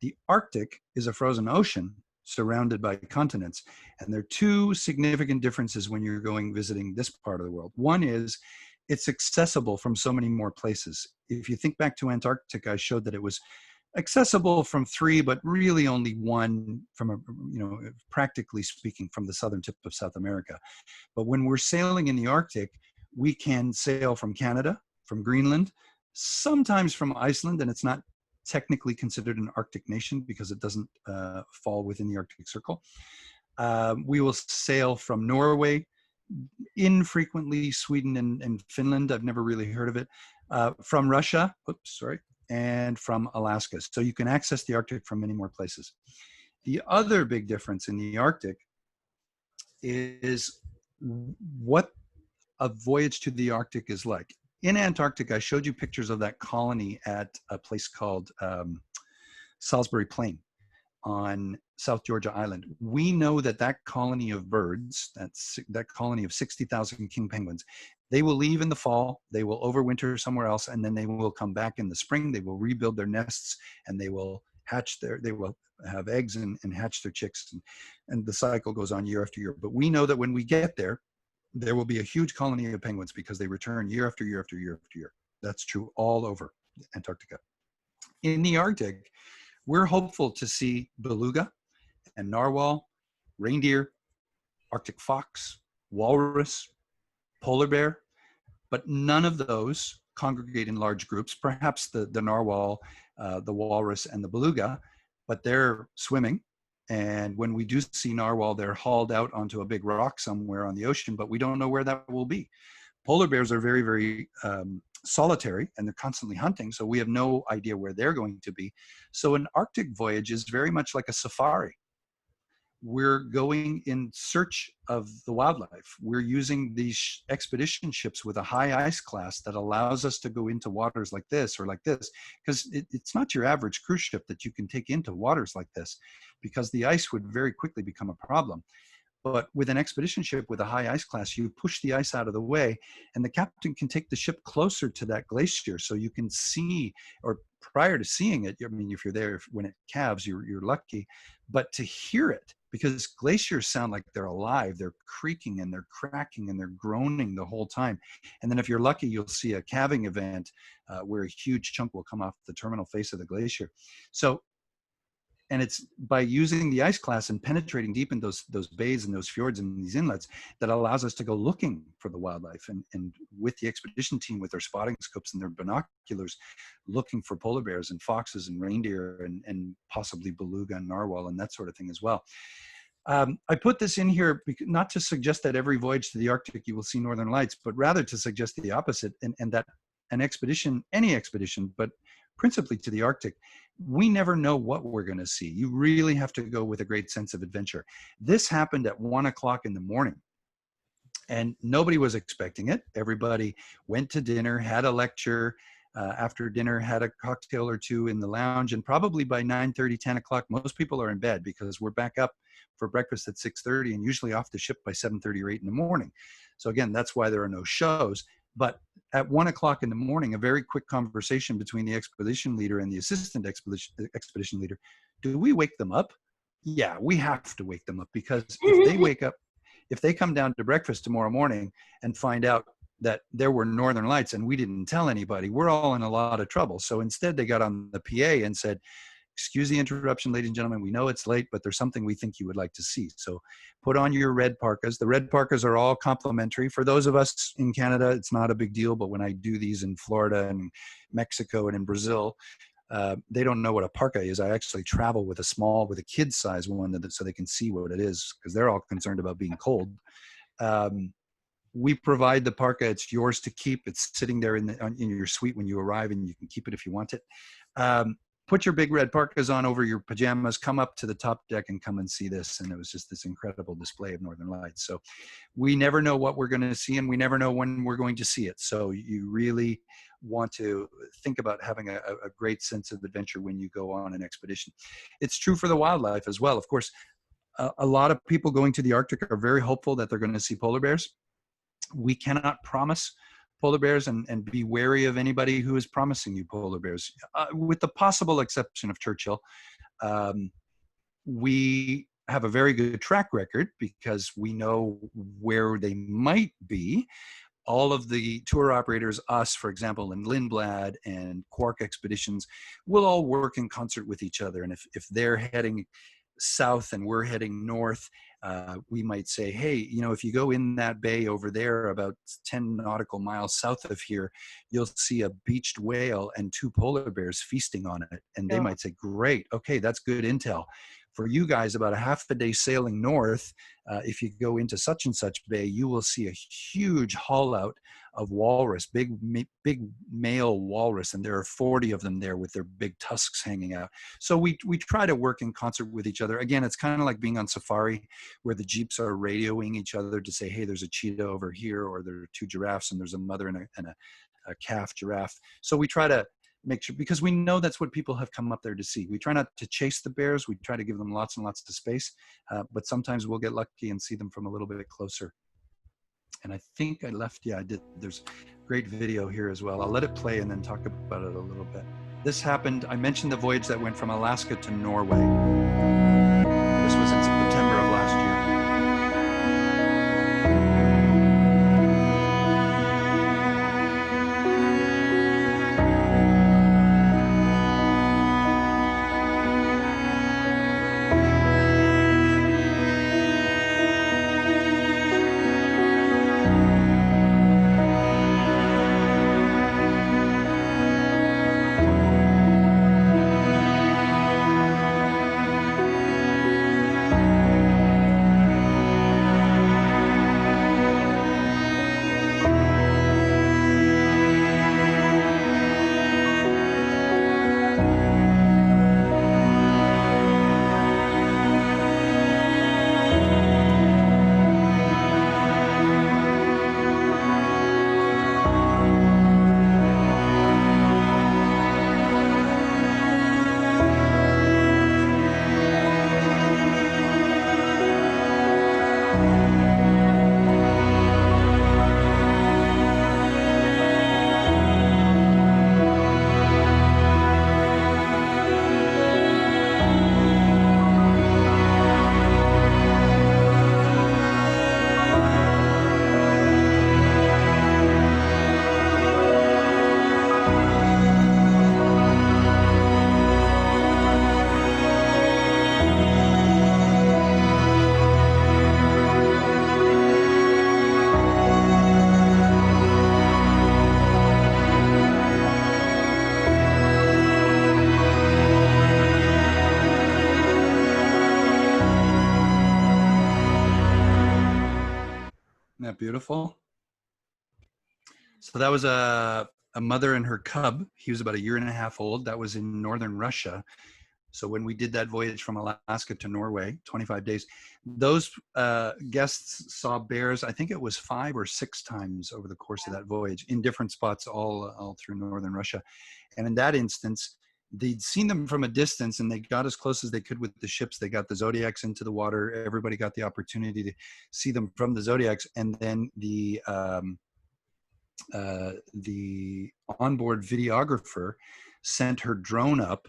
S2: The Arctic is a frozen ocean surrounded by continents. And there are 2 significant differences when you're going visiting this part of the world. One is it's accessible from so many more places. If you think back to Antarctica, I showed that it was accessible from 3, but really only 1 from, practically speaking, from the southern tip of South America. But when we're sailing in the Arctic, we can sail from Canada, from Greenland, sometimes from Iceland, and it's not technically considered an Arctic nation because it doesn't fall within the Arctic Circle. We will sail from Norway, infrequently Sweden and Finland. I've never really heard of it. From Russia, and from Alaska. So you can access the Arctic from many more places. The other big difference in the Arctic is what a voyage to the Arctic is like. In Antarctica, I showed you pictures of that colony at a place called Salisbury Plain on South Georgia Island. We know that colony of birds, that colony of 60,000 king penguins, they will leave in the fall, they will overwinter somewhere else, and then they will come back in the spring. They will rebuild their nests, and they will have eggs and hatch their chicks, and the cycle goes on year after year. But we know that when we get there, there will be a huge colony of penguins because they return year after year after year after year. That's true all over Antarctica. In the Arctic, we're hopeful to see beluga and narwhal, reindeer, Arctic fox, walrus, polar bear, but none of those congregate in large groups. Perhaps the narwhal, the walrus, and the beluga, but they're swimming. And when we do see narwhal, they're hauled out onto a big rock somewhere on the ocean, but we don't know where that will be. Polar bears are very, very solitary, and they're constantly hunting, so we have no idea where they're going to be. So an Arctic voyage is very much like a safari. We're going in search of the wildlife. We're using these expedition ships with a high ice class that allows us to go into waters like this or like this, because it's not your average cruise ship that you can take into waters like this, because the ice would very quickly become a problem. But with an expedition ship with a high ice class, you push the ice out of the way, and the captain can take the ship closer to that glacier so you can see, or prior to seeing it, I mean, if you're there when it calves, you're lucky, but to hear it because glaciers sound like they're alive. They're creaking and they're cracking and they're groaning the whole time. And then if you're lucky, you'll see a calving event where a huge chunk will come off the terminal face of the glacier. So, and it's by using the ice class and penetrating deep in those bays and those fjords and these inlets that allows us to go looking for the wildlife. And with the expedition team, with their spotting scopes and their binoculars, looking for polar bears and foxes and reindeer and possibly beluga and narwhal and that sort of thing as well. I put this in here not to suggest that every voyage to the Arctic you will see northern lights, but rather to suggest the opposite, and that an expedition, any expedition, but principally to the Arctic, we never know what we're going to see. You really have to go with a great sense of adventure. This happened at 1 o'clock in the morning, and nobody was expecting it. Everybody went to dinner, had a lecture. After dinner, had a cocktail or two in the lounge, and probably by 9:30, 10 o'clock, most people are in bed because we're back up for breakfast at 6:30 and usually off the ship by 7:30 or 8 in the morning. So again, that's why there are no shows. But at 1 o'clock in the morning, a very quick conversation between the expedition leader and the assistant expedition leader. Do we wake them up? Yeah, we have to wake them up, because if they wake up, if they come down to breakfast tomorrow morning and find out that there were northern lights and we didn't tell anybody, we're all in a lot of trouble. So instead they got on the PA and said, excuse the interruption, ladies and gentlemen, we know it's late, but there's something we think you would like to see. So put on your red parkas. The red parkas are all complimentary. For those of us in Canada, it's not a big deal, but when I do these in Florida and Mexico and in Brazil, they don't know what a parka is. I actually travel with a kid size one so they can see what it is, because they're all concerned about being cold. We provide the parka. It's yours to keep. It's sitting there in your suite when you arrive, and you can keep it if you want it. Put your big red parkas on over your pajamas, come up to the top deck and come and see this. And it was just this incredible display of northern lights. So we never know what we're going to see, and we never know when we're going to see it. So you really want to think about having a great sense of adventure when you go on an expedition. It's true for the wildlife as well. Of course, a lot of people going to the Arctic are very hopeful that they're going to see polar bears. We cannot promise polar bears, and be wary of anybody who is promising you polar bears, with the possible exception of Churchill. We have a very good track record because we know where they might be. All of the tour operators, us, for example, and Lindblad and Quark Expeditions, will all work in concert with each other. And if they're heading south and we're heading north, we might say, hey, if you go in that bay over there about 10 nautical miles south of here, you'll see a beached whale and 2 polar bears feasting on it. And they might say, great, okay, that's good intel. For you guys, about a half a day sailing north, if you go into such and such bay, you will see a huge haul out of walrus, big male walrus, and there are 40 of them there with their big tusks hanging out. So we try to work in concert with each other. Again, it's kind of like being on safari, where the jeeps are radioing each other to say, hey, there's a cheetah over here, or there are 2 giraffes, and there's a mother and a calf giraffe. So we try to make sure, because we know that's what people have come up there to see. We try not to chase the bears. We try to give them lots and lots of space, but sometimes we'll get lucky and see them from a little bit closer. And I think I left, I did. There's great video here as well. I'll let it play and then talk about it a little bit. This happened, I mentioned the voyage that went from Alaska to Norway. This was in September of last year. beautiful? So that was a mother and her cub. He was about 1.5 years old. That was in northern Russia. So when we did that voyage from Alaska to Norway, 25 days, those guests saw bears, I think it was 5 or 6 times over the course of that voyage in different spots all through northern Russia. And in that instance, they'd seen them from a distance and they got as close as they could with the ships. They got the Zodiacs into the water. Everybody got the opportunity to see them from the Zodiacs. And then the onboard videographer sent her drone up.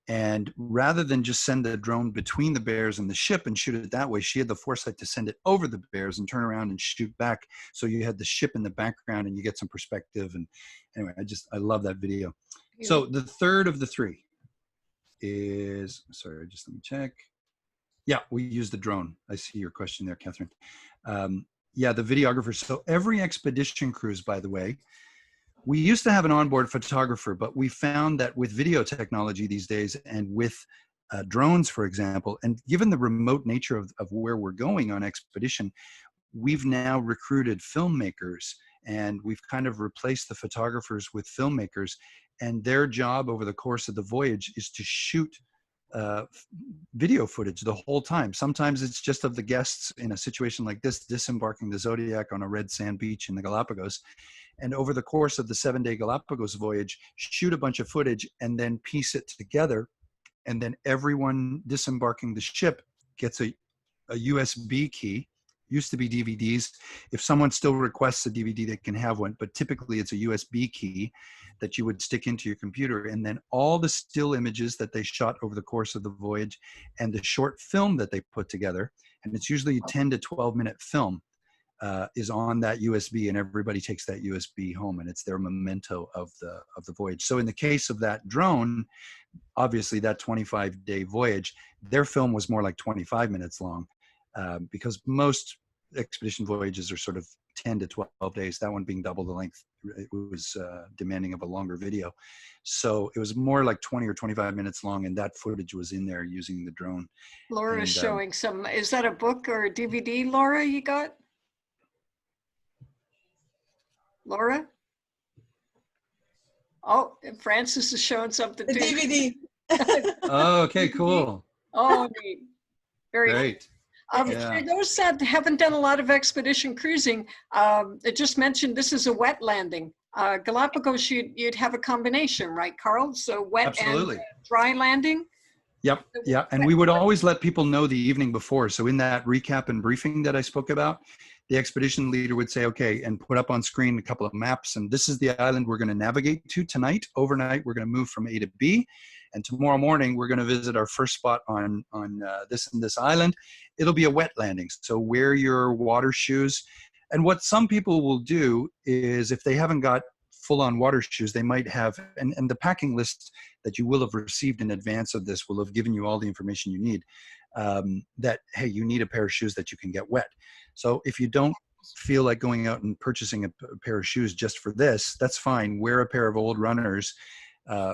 S2: And rather than just send the drone between the bears and the ship and shoot it that way, she had the foresight to send it over the bears and turn around and shoot back. So you had the ship in the background and you get some perspective. And anyway, I love that video. So the third of the 3 is, sorry, just let me check. Yeah, we use the drone. I see your question there, Catherine. Yeah, the videographer. So every expedition cruise, by the way, we used to have an onboard photographer, but we found that with video technology these days and with drones, for example, and given the remote nature of where we're going on expedition, we've now recruited filmmakers and we've kind of replaced the photographers with filmmakers, and their job over the course of the voyage is to shoot video footage the whole time. Sometimes it's just of the guests in a situation like this, disembarking the Zodiac on a red sand beach in the Galapagos. And over the course of the 7-day Galapagos voyage, shoot a bunch of footage and then piece it together. And then everyone disembarking the ship gets a USB key. Used to be DVDs. If someone still requests a DVD, they can have one, but typically it's a USB key that you would stick into your computer. And then all the still images that they shot over the course of the voyage and the short film that they put together, and it's usually a 10 to 12 minute film, is on that USB, and everybody takes that USB home, and it's their memento of the voyage. So in the case of that drone, obviously that 25-day voyage, their film was more like 25 minutes long, because most expedition voyages are sort of 10 to 12 days, that one being double the length. It was demanding of a longer video. So it was more like 20 or 25 minutes long, and that footage was in there using the drone.
S1: Laura's
S2: And,
S1: showing some, is that a book or a DVD, Laura, you got? Laura? Oh, and Francis is showing something
S5: The
S1: too.
S5: DVD.
S2: Oh, okay, cool.
S1: Oh, neat. Very
S2: Great. Yeah.
S1: For those that haven't done a lot of expedition cruising, I just mentioned this is a wet landing. Galapagos, you'd have a combination, right, Carl? So wet
S2: Absolutely.
S1: and dry landing.
S2: Yep. Yeah. And we would always let people know the evening before. So in that recap and briefing that I spoke about, the expedition leader would say, okay, and put up on screen a couple of maps. And this is the island we're going to navigate to tonight. Overnight, we're going to move from A to B. And tomorrow morning, we're going to visit our first spot on this and this island. It'll be a wet landing. So wear your water shoes. And what some people will do is if they haven't got full-on water shoes, they might have, and the packing list that you will have received in advance of this will have given you all the information you need, that, hey, you need a pair of shoes that you can get wet. So if you don't feel like going out and purchasing a pair of shoes just for this, that's fine. Wear a pair of old runners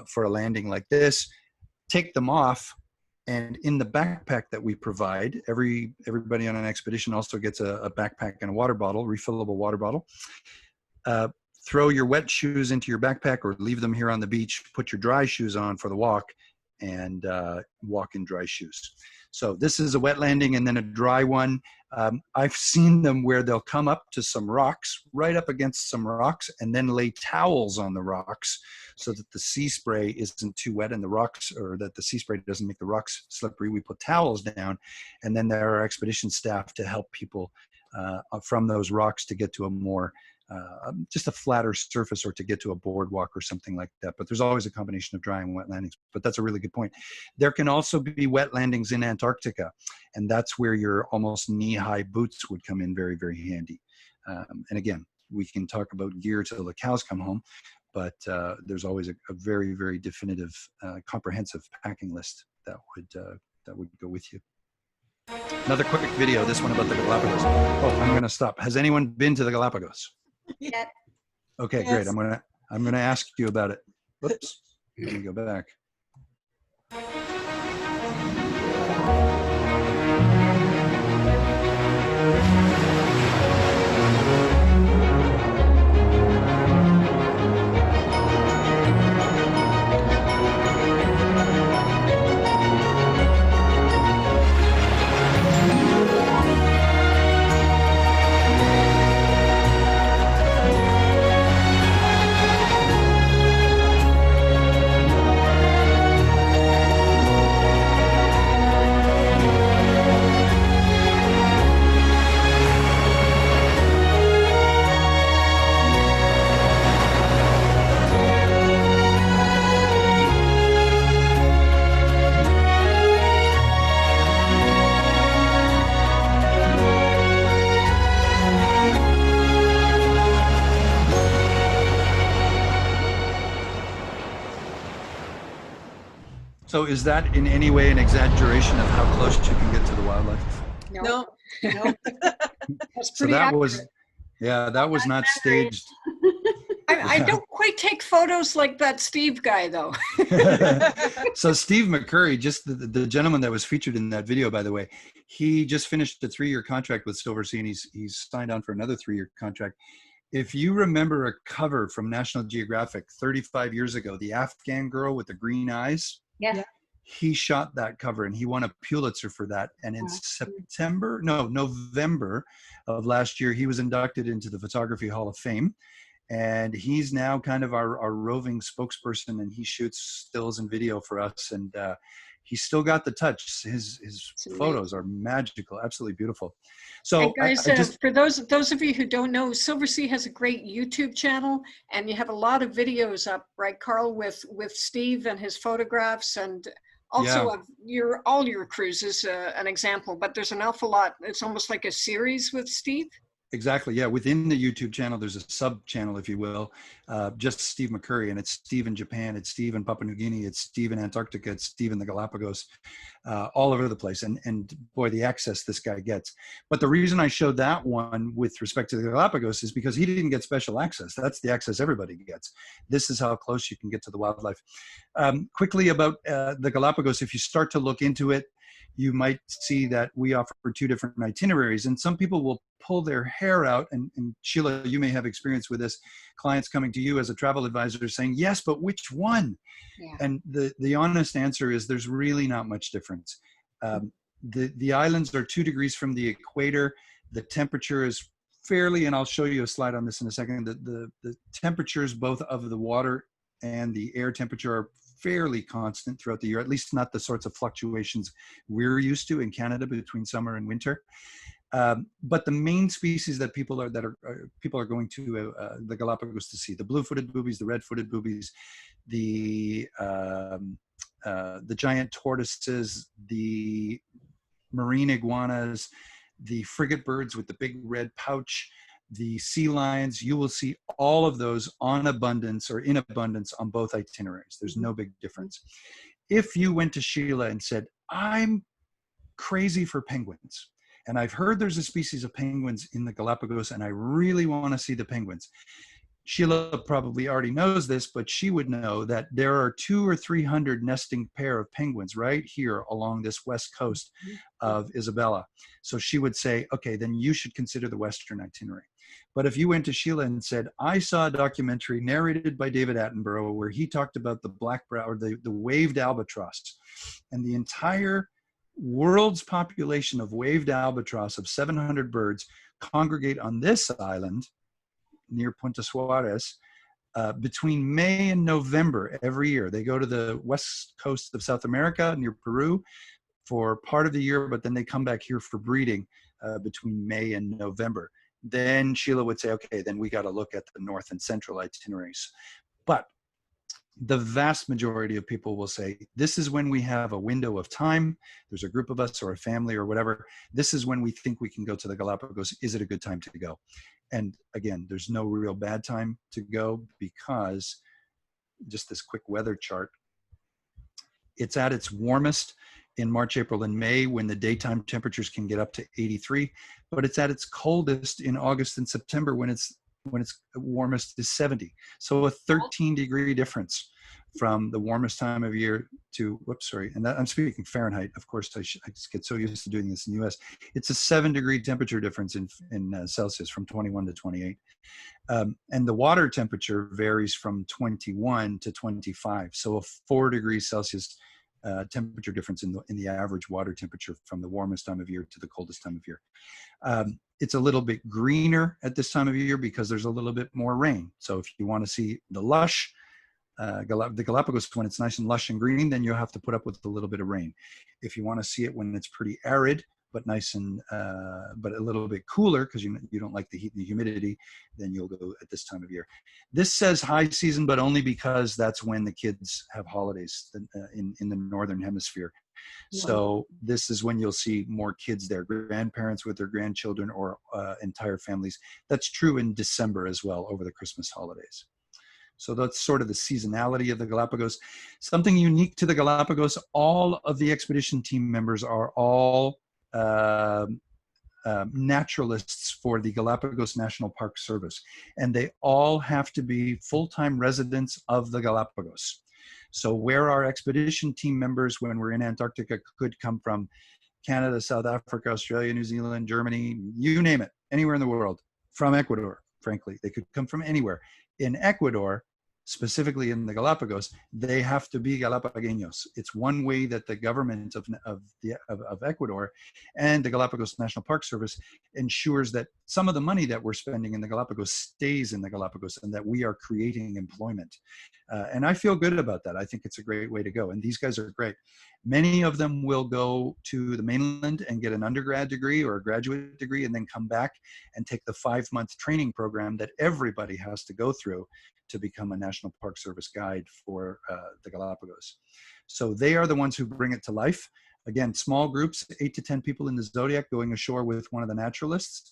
S2: for a landing like this. Take them off, and in the backpack that we provide, everybody on an expedition also gets a backpack and a water bottle, refillable water bottle. Throw your wet shoes into your backpack or leave them here on the beach. Put your dry shoes on for the walk and walk in dry shoes. So this is a wet landing and then a dry one. I've seen them where they'll come up to some rocks, right up against some rocks, and then lay towels on the rocks so that the sea spray isn't too wet and the rocks, or that the sea spray doesn't make the rocks slippery. We put towels down, and then there are expedition staff to help people from those rocks to get to a more just a flatter surface, or to get to a boardwalk or something like that. But there's always a combination of dry and wet landings. But that's a really good point. There can also be wet landings in Antarctica, and that's where your almost knee-high boots would come in very, very handy. And again, we can talk about gear till the cows come home, but there's always a very, very definitive, comprehensive packing list that would go with you. Another quick video, this one about the Galapagos. Oh, I'm going to stop. Has anyone been to the Galapagos?
S1: Yeah.
S2: Okay,
S5: Yes.
S2: great. I'm gonna ask you about it. Whoops. Let me go back. So is that in any way an exaggeration of how close you can get to the wildlife?
S5: No,
S1: no, that's
S2: So
S1: pretty
S2: that
S1: accurate.
S2: was, yeah, that was not staged.
S1: I don't quite take photos like that Steve guy, though.
S2: So Steve McCurry, just the gentleman that was featured in that video, by the way, he just finished a 3-year contract with Silversea, and he's signed on for another 3-year contract. If you remember a cover from National Geographic 35 years ago, the Afghan girl with the green eyes,
S7: Yes.
S5: Yeah.
S2: he shot that cover and he won a Pulitzer for that. And in November of last year, he was inducted into the Photography Hall of Fame. And he's now kind of our roving spokesperson, and he shoots stills and video for us. And he's still got the touch. His photos are magical, absolutely beautiful. So
S1: And guys,
S2: I just,
S1: for those of you who don't know, Silversea has a great YouTube channel, and you have a lot of videos up, right, Carl, with Steve and his photographs, and also of all your cruises, an example. But there's an awful lot. It's almost like a series with Steve.
S2: exactly, yeah. Within the YouTube channel, there's a sub channel, if you will, just Steve McCurry, and it's Steve in Japan, it's Steve in Papua New Guinea, it's Steve in Antarctica, it's Steve in the Galapagos, all over the place. And boy, the access this guy gets. But the reason I showed that one with respect to the Galapagos is because he didn't get special access. That's the access everybody gets. This is how close you can get to the wildlife. Quickly about the Galapagos, if you start to look into it, you might see that we offer 2 different itineraries, and some people will pull their hair out. And Sheila, you may have experience with this, clients coming to you as a travel advisor saying, yes, but which one?
S1: Yeah.
S2: And the honest answer is there's really not much difference. The islands are 2 degrees from the equator. The temperature is fairly, and I'll show you a slide on this in a second, the temperatures both of the water and the air temperature are fairly constant throughout the year, at least not the sorts of fluctuations we're used to in Canada between summer and winter. But the main species that people are going to the Galapagos to see, the blue-footed boobies, the red-footed boobies, the giant tortoises, the marine iguanas, the frigate birds with the big red pouch, the sea lions, you will see all of those on abundance or in abundance on both itineraries. There's no big difference. If you went to Sheila and said, I'm crazy for penguins, and I've heard there's a species of penguins in the Galapagos, and I really want to see the penguins. Sheila probably already knows this, but she would know that there are 200 or 300 nesting pair of penguins right here along this west coast of Isabella. So she would say, okay, then you should consider the Western itinerary. But if you went to Sheila and said, I saw a documentary narrated by David Attenborough where he talked about the black brow or the waved albatross, and the entire world's population of waved albatross of 700 birds congregate on this island near Punta Suarez between May and November every year. They go to the west coast of South America near Peru for part of the year, but then they come back here for breeding between May and November. Then Sheila would say, okay, then we got to look at the north and central itineraries. But the vast majority of people will say, this is when we have a window of time. There's a group of us or a family or whatever. This is when we think we can go to the Galapagos. Is it a good time to go? And again, there's no real bad time to go, because just this quick weather chart, it's at its warmest in March, April, and May, when the daytime temperatures can get up to 83, but it's at its coldest in August and September when its warmest is 70. So a 13-degree difference from the warmest time of year to, and that, I'm speaking Fahrenheit. Of course, I just get so used to doing this in the US. It's a 7-degree temperature difference in Celsius from 21 to 28. And the water temperature varies from 21 to 25. So a 4 degrees Celsius temperature difference in the average water temperature from the warmest time of year to the coldest time of year. It's a little bit greener at this time of year because there's a little bit more rain. So if you want to see the lush, the Galapagos, when it's nice and lush and green, then you'll have to put up with a little bit of rain. If you want to see it when it's pretty arid, but nice and, but a little bit cooler, because you don't like the heat and the humidity, then you'll go at this time of year. This says high season, but only because that's when the kids have holidays in the Northern Hemisphere. So this is when you'll see more kids there, grandparents with their grandchildren or entire families. That's true in December as well, over the Christmas holidays. So that's sort of the seasonality of the Galapagos. Something unique to the Galapagos, all of the expedition team members are all naturalists for the Galapagos National Park Service, and they all have to be full-time residents of the Galapagos. So where our expedition team members, when we're in Antarctica, could come from Canada, South Africa, Australia, New Zealand, Germany, you name it, anywhere in the world, from Ecuador, frankly. They could come from anywhere. In Ecuador, specifically in the Galapagos, they have to be Galapagueños. It's one way that the government of Ecuador and the Galapagos National Park Service ensures that some of the money that we're spending in the Galapagos stays in the Galapagos, and that we are creating employment. And I feel good about that. I think it's a great way to go. And these guys are great. Many of them will go to the mainland and get an undergrad degree or a graduate degree, and then come back and take the 5-month training program that everybody has to go through to become a National Park Service guide for the Galapagos. So they are the ones who bring it to life. Again, small groups, 8 to 10 people in the Zodiac going ashore with one of the naturalists.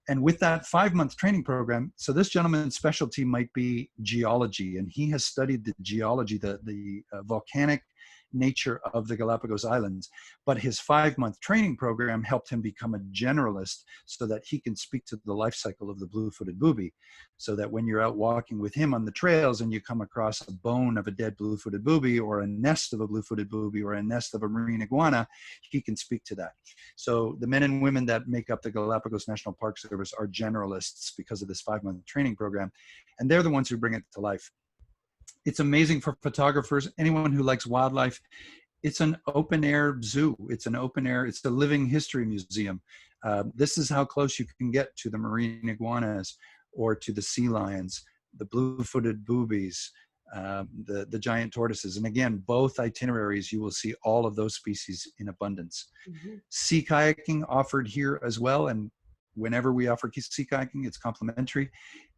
S2: And with that 5-month training program, so this gentleman's specialty might be geology, and he has studied the geology, the volcanic nature of the Galapagos Islands. But his 5-month training program helped him become a generalist so that he can speak to the life cycle of the blue-footed booby. So that when you're out walking with him on the trails and you come across a bone of a dead blue-footed booby, or a nest of a blue-footed booby, or a nest of a marine iguana, he can speak to that. So the men and women that make up the Galapagos National Park Service are generalists because of this 5-month training program. And they're the ones who bring it to life. It's amazing for photographers, anyone who likes wildlife. It's an open air zoo. It's an open air, it's a living history museum. This is how close you can get to the marine iguanas, or to the sea lions, the blue-footed boobies, the giant tortoises. And again, both itineraries, you will see all of those species in abundance. Mm-hmm. Sea kayaking offered here as well. And whenever we offer sea kayaking, it's complimentary.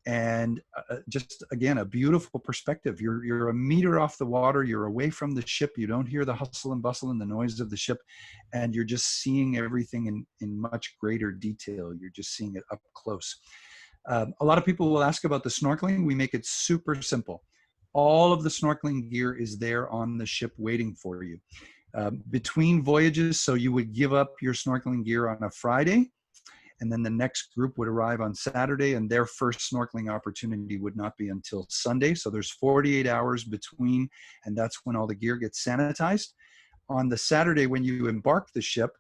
S2: And just, again, a beautiful perspective. You're a meter off the water. You're away from the ship. You don't hear the hustle and bustle and the noise of the ship. And you're just seeing everything in much greater detail. You're just seeing it up close. A lot of people will ask about the snorkeling. We make it super simple. All of the snorkeling gear is there on the ship waiting for you. Between voyages, so you would give up your snorkeling gear on a Friday, and then the next group would arrive on Saturday, and their first snorkeling opportunity would not be until Sunday. So there's 48 hours between, and that's when all the gear gets sanitized. On the Saturday, when you embark the ship,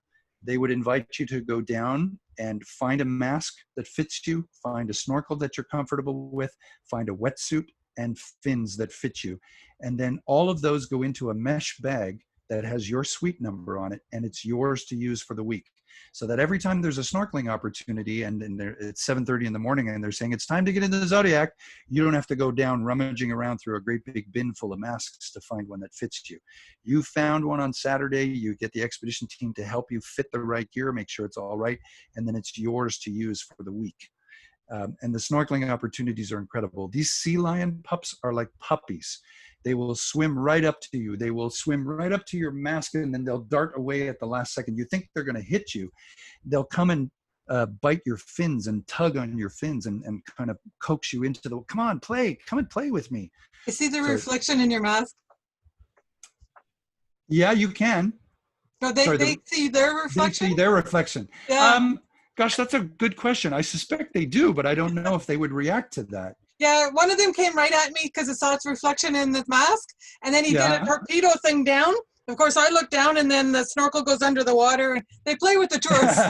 S2: they would invite you to go down and find a mask that fits you, find a snorkel that you're comfortable with, find a wetsuit and fins that fit you. And then all of those go into a mesh bag that has your suite number on it, and it's yours to use for the week. So that every time there's a snorkeling opportunity and it's 7:30 in the morning and they're saying it's time to get into the Zodiac, you don't have to go down rummaging around through a great big bin full of masks to find one that fits you. You found one on Saturday, you get the expedition team to help you fit the right gear, make sure it's all right, and then it's yours to use for the week. And the snorkeling opportunities are incredible. These sea lion pups are like puppies. They will swim right up to you. They will swim right up to your mask, and then they'll dart away at the last second. You think they're going to hit you. They'll come and bite your fins and tug on your fins and kind of coax you into the, come on, play, come and play with me.
S5: I see the reflection in your mask.
S2: Yeah, you can.
S5: No, they see their reflection?
S2: They see their reflection.
S5: Yeah.
S2: Gosh, that's a good question. I suspect they do, but I don't know if they would react to that.
S5: Yeah, one of them came right at me because it saw its reflection in the mask, and then he did a torpedo thing down. Of course, I look down, and then the snorkel goes under the water, and they play with the tourists.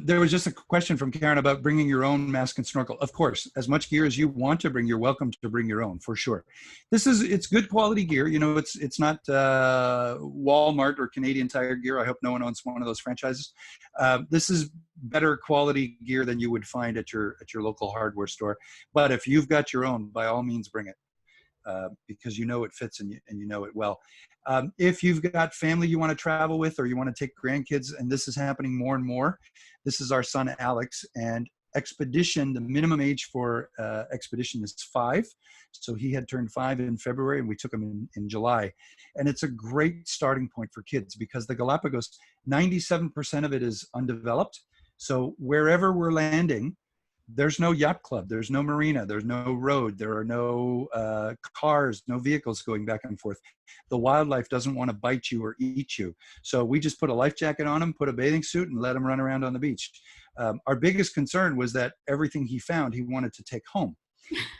S2: There was just a question from Karen about bringing your own mask and snorkel. Of course, as much gear as you want to bring, you're welcome to bring your own, for sure. It's good quality gear. You know, it's not Walmart or Canadian Tire gear. I hope no one owns one of those franchises. This is better quality gear than you would find at your local hardware store. But if you've got your own, by all means, bring it. Because you know it fits and you know it well. If you've got family you want to travel with, or you want to take grandkids, and this is happening more and more, this is our son Alex, and expedition, the minimum age for expedition is 5. So he had turned 5 in February, and we took him in July. And it's a great starting point for kids because the Galapagos, 97% of it is undeveloped. So wherever we're landing, there's no yacht club, there's no marina, there's no road, there are no cars, no vehicles going back and forth. The wildlife doesn't want to bite you or eat you. So we just put a life jacket on him, put a bathing suit, and let him run around on the beach. Our biggest concern was that everything he found, he wanted to take home.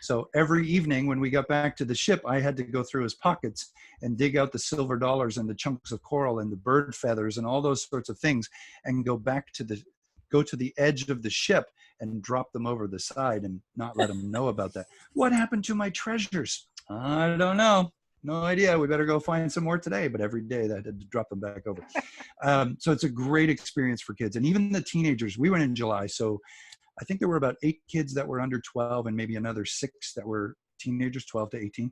S2: So every evening when we got back to the ship, I had to go through his pockets and dig out the silver dollars and the chunks of coral and the bird feathers and all those sorts of things, and go to the edge of the ship and drop them over the side and not let him know about that. What happened to my treasures? I don't know. No idea. We better go find some more today. But every day I had to drop them back over. So it's a great experience for kids. And even the teenagers, we went in July. So I think there were about 8 kids that were under 12 and maybe another 6 that were teenagers, 12 to 18.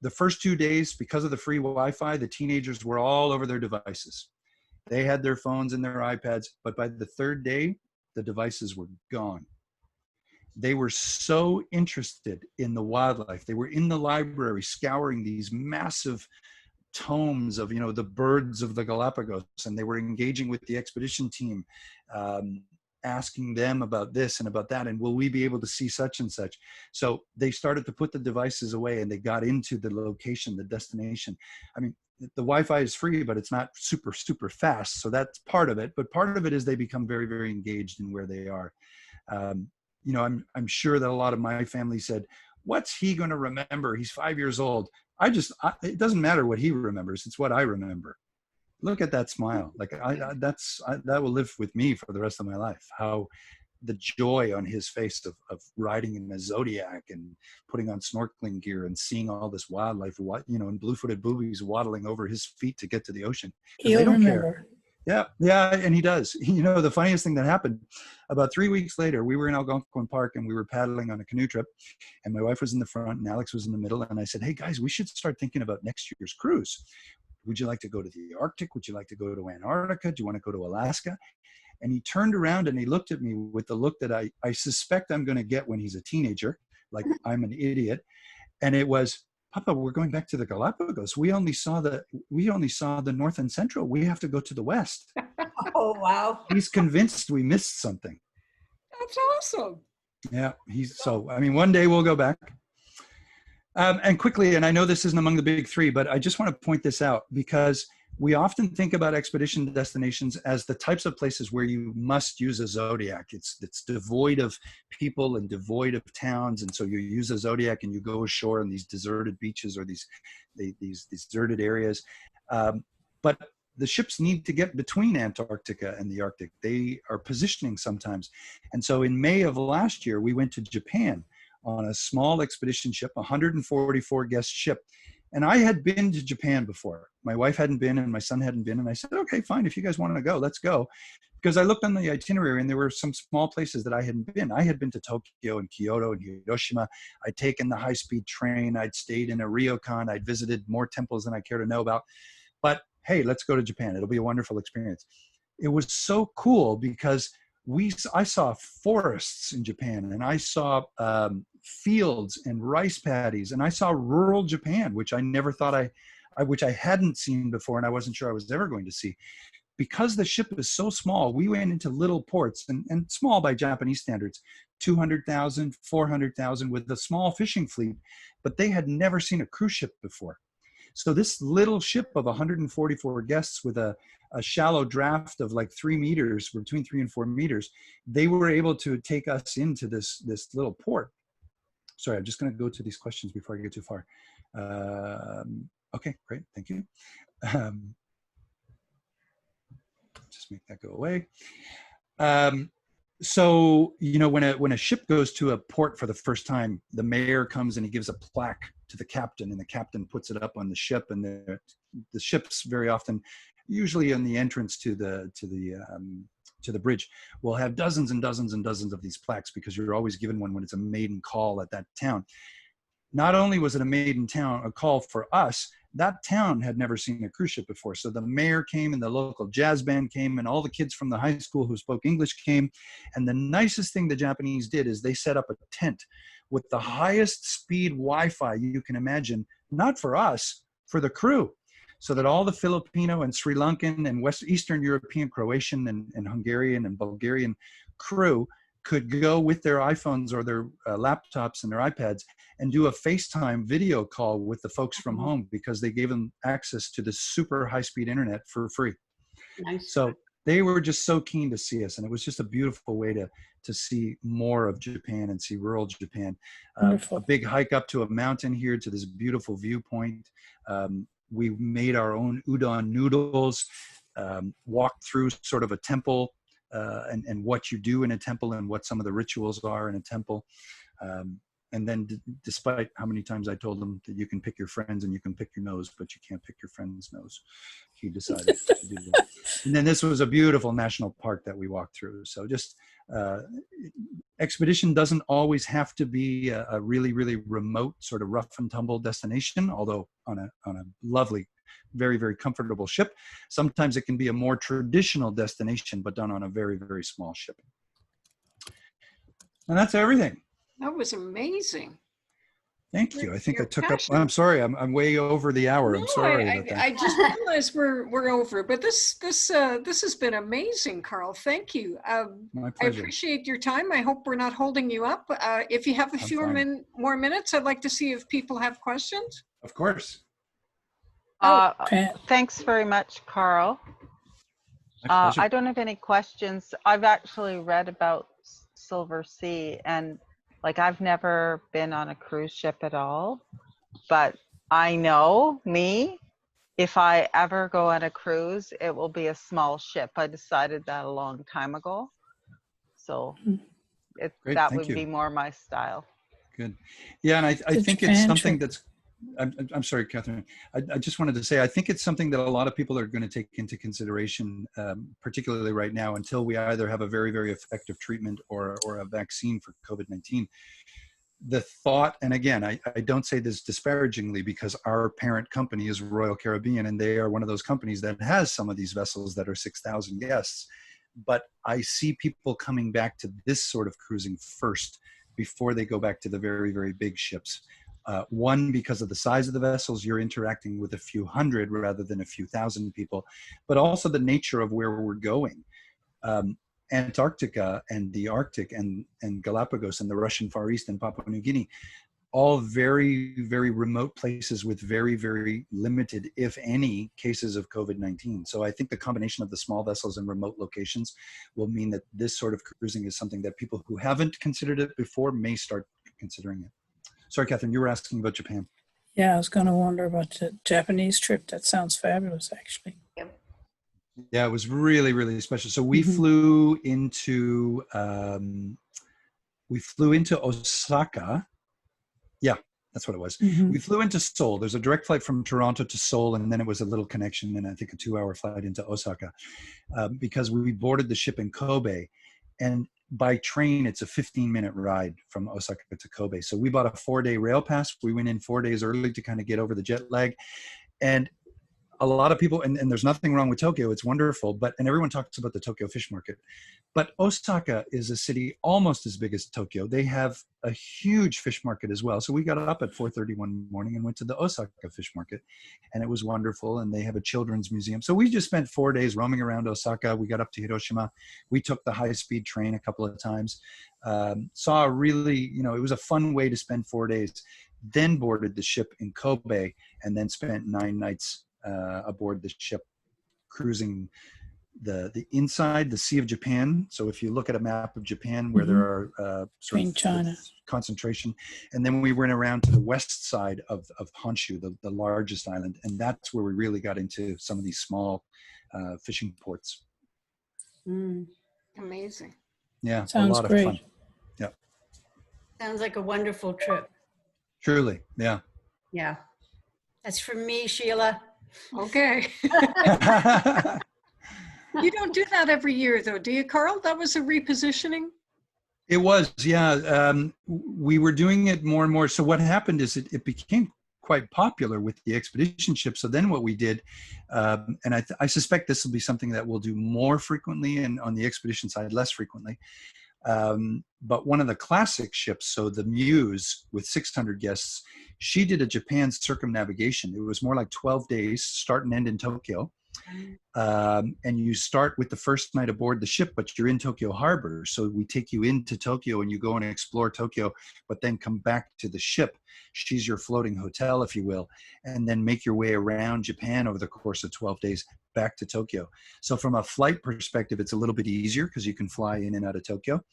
S2: The first 2 days, because of the free Wi-Fi, the teenagers were all over their devices. They had their phones and their iPads, but by the 3rd day, the devices were gone. They were so interested in the wildlife. They were in the library scouring these massive tomes of, the birds of the Galapagos, and they were engaging with the expedition team, asking them about this and about that, and will we be able to see such and such? So they started to put the devices away, and they got into the location, the destination. I mean, the Wi-Fi is free, but it's not super, super fast. So that's part of it. But part of it is they become very, very engaged in where they are. I'm sure that a lot of my family said, what's he going to remember? He's 5 years old. It doesn't matter what he remembers. It's what I remember. Look at that smile. Like that will live with me for the rest of my life. How the joy on his face of riding in a Zodiac and putting on snorkeling gear and seeing all this wildlife, and blue-footed boobies waddling over his feet to get to the ocean.
S4: He'll
S2: they don't
S4: remember.
S2: care. Yeah, and he does. The funniest thing that happened, about 3 weeks later, we were in Algonquin Park and we were paddling on a canoe trip, and my wife was in the front and Alex was in the middle, and I said, hey guys, we should start thinking about next year's cruise. Would you like to go to the Arctic? Would you like to go to Antarctica? Do you want to go to Alaska? And he turned around and he looked at me with the look that I suspect I'm going to get when he's a teenager, like I'm an idiot. And it was, Papa, we're going back to the Galapagos. We only saw the north and central. We have to go to the west.
S1: Oh, wow.
S2: He's convinced we missed something.
S1: That's awesome.
S2: Yeah. One day we'll go back. And quickly, and I know this isn't among the big 3, but I just want to point this out because we often think about expedition destinations as the types of places where you must use a Zodiac. It's devoid of people and devoid of towns. And so you use a Zodiac and you go ashore on these deserted beaches or these deserted areas. But the ships need to get between Antarctica and the Arctic. They are positioning sometimes. And so in May of last year, we went to Japan on a small expedition ship, 144 guest ship. And I had been to Japan before. My wife hadn't been and my son hadn't been. And I said, okay, fine. If you guys want to go, let's go. Because I looked on the itinerary and there were some small places that I hadn't been. I had been to Tokyo and Kyoto and Hiroshima. I'd taken the high-speed train. I'd stayed in a ryokan. I'd visited more temples than I care to know about. But hey, let's go to Japan. It'll be a wonderful experience. It was so cool because I saw forests in Japan, and I saw fields and rice paddies, and I saw rural Japan, which I never thought which I hadn't seen before, and I wasn't sure I was ever going to see. Because the ship is so small, we went into little ports, and small by Japanese standards, 200,000, 400,000 with a small fishing fleet, but they had never seen a cruise ship before. So this little ship of 144 guests with a shallow draft of like 3 meters, between 3 and 4 meters, they were able to take us into this little port. Sorry, I'm just going to go to these questions before I get too far. Okay, great, thank you. Just make that go away. So, when a ship goes to a port for the first time, the mayor comes and he gives a plaque to the captain, and the captain puts it up on the ship, and the ships very often, usually on the entrance to the bridge, will have dozens and dozens and dozens of these plaques because you're always given one when it's a maiden call at that town. Not only was it a maiden call for us, that town had never seen a cruise ship before. So the mayor came and the local jazz band came and all the kids from the high school who spoke English came. And the nicest thing the Japanese did is they set up a tent with the highest speed Wi-Fi you can imagine, not for us, for the crew, so that all the Filipino and Sri Lankan and Eastern European, Croatian and Hungarian and Bulgarian crew could go with their iPhones or their laptops and their iPads and do a FaceTime video call with the folks from home because they gave them access to the super high-speed internet for free.
S7: Nice.
S2: So they were just so keen to see us, and it was just a beautiful way to see more of Japan and see rural Japan. A big hike up to a mountain here to this beautiful viewpoint. We made our own udon noodles, walked through sort of a temple and what you do in a temple and what some of the rituals are in a temple. And then despite how many times I told them that you can pick your friends and you can pick your nose, but you can't pick your friend's nose, he decided to do that. And then this was a beautiful national park that we walked through. So just expedition doesn't always have to be a really, really remote sort of rough and tumble destination, although on a lovely, very, very comfortable ship. Sometimes it can be a more traditional destination, but done on a very, very small ship. And that's everything.
S1: That was amazing.
S2: Thank you. I think I
S1: Your
S2: took
S1: passion.
S2: up, I'm sorry, I'm way over the hour. I'm sorry about that.
S1: I just realized we're over, but this has been amazing, Carl. Thank you.
S2: My
S1: I
S2: pleasure.
S1: appreciate your time. I hope we're not holding you up. If you have a few
S2: fine.
S1: more minutes, I'd like to see if people have questions.
S2: Of course.
S4: Pat,
S3: Thanks very much, Carl.
S2: My pleasure.
S3: I don't have any questions. I've actually read about Silversea, and like I've never been on a cruise ship at all, but I know me, if I ever go on a cruise, it will be a small ship. I decided that a long time ago. So
S2: Great,
S3: that
S2: thank
S3: would
S2: you.
S3: be more my style.
S2: Good. Yeah, and I
S4: The
S2: think it's
S4: Japan
S2: something
S4: trip.
S2: that's, I'm sorry, Catherine. I just wanted to say, I think it's something that a lot of people are going to take into consideration, particularly right now, until we either have a very, very effective treatment or a vaccine for COVID-19. The thought, and again, I don't say this disparagingly because our parent company is Royal Caribbean, and they are one of those companies that has some of these vessels that are 6,000 guests. But I see people coming back to this sort of cruising first before they go back to the very, very big ships. One, because of the size of the vessels, you're interacting with a few hundred rather than a few thousand people, but also the nature of where we're going. Antarctica and the Arctic and Galapagos and the Russian Far East and Papua New Guinea, all very, very remote places with very, very limited, if any, cases of COVID-19. So I think the combination of the small vessels and remote locations will mean that this sort of cruising is something that people who haven't considered it before may start considering it. Sorry, Catherine, you were asking about Japan.
S4: yeah, I was going to wonder about the Japanese trip. That sounds fabulous, actually.
S2: Yeah, it was really, really special. So we
S4: Mhm.
S2: flew into Osaka. Yeah, that's what it was.
S4: Mhm.
S2: We flew into Seoul. There's a direct flight from Toronto to Seoul, and then it was a little connection, and I think a 2-hour flight into Osaka, because we boarded the ship in Kobe, and by train, it's a 15-minute ride from Osaka to Kobe. So we bought a 4-day rail pass. We went in 4 days early to kind of get over the jet lag. And a lot of people, and there's nothing wrong with Tokyo, it's wonderful, and everyone talks about the Tokyo fish market. But Osaka is a city almost as big as Tokyo. They have a huge fish market as well. So we got up at 4:30 one morning and went to the Osaka fish market, and it was wonderful. And they have a children's museum. So we just spent 4 days roaming around Osaka. We got up to Hiroshima. We took the high-speed train a couple of times. Saw a really, it was a fun way to spend 4 days. Then boarded the ship in Kobe and then spent 9 nights aboard the ship, cruising the inside, the Sea of Japan. So if you look at a map of Japan where there are sort
S4: Between
S2: of
S4: China.
S2: concentration, and then we went around to the west side of Honshu, the largest island, and that's where we really got into some of these small fishing ports.
S1: Amazing.
S2: Yeah,
S4: Sounds
S2: a lot
S4: great.
S2: of fun. Yeah,
S7: Sounds like a wonderful trip.
S2: truly. Yeah.
S7: Yeah. That's from me, Sheila.
S1: Okay. You don't do that every year, though, do you, Carl? That was a repositioning.
S2: It was, yeah. We were doing it more and more. So what happened is it became quite popular with the expedition ship. So then what we did, and I suspect this will be something that we'll do more frequently, and on the expedition side, less frequently. But one of the classic ships, so the Muse with 600 guests, she did a Japan circumnavigation. It was more like 12 days, start and end in Tokyo. And you start with the first night aboard the ship, but you're in Tokyo Harbor. So we take you into Tokyo and you go and explore Tokyo, but then come back to the ship. She's your floating hotel, if you will, and then make your way around Japan over the course of 12 days back to Tokyo. So from a flight perspective, it's a little bit easier because you can fly in and out of Tokyo.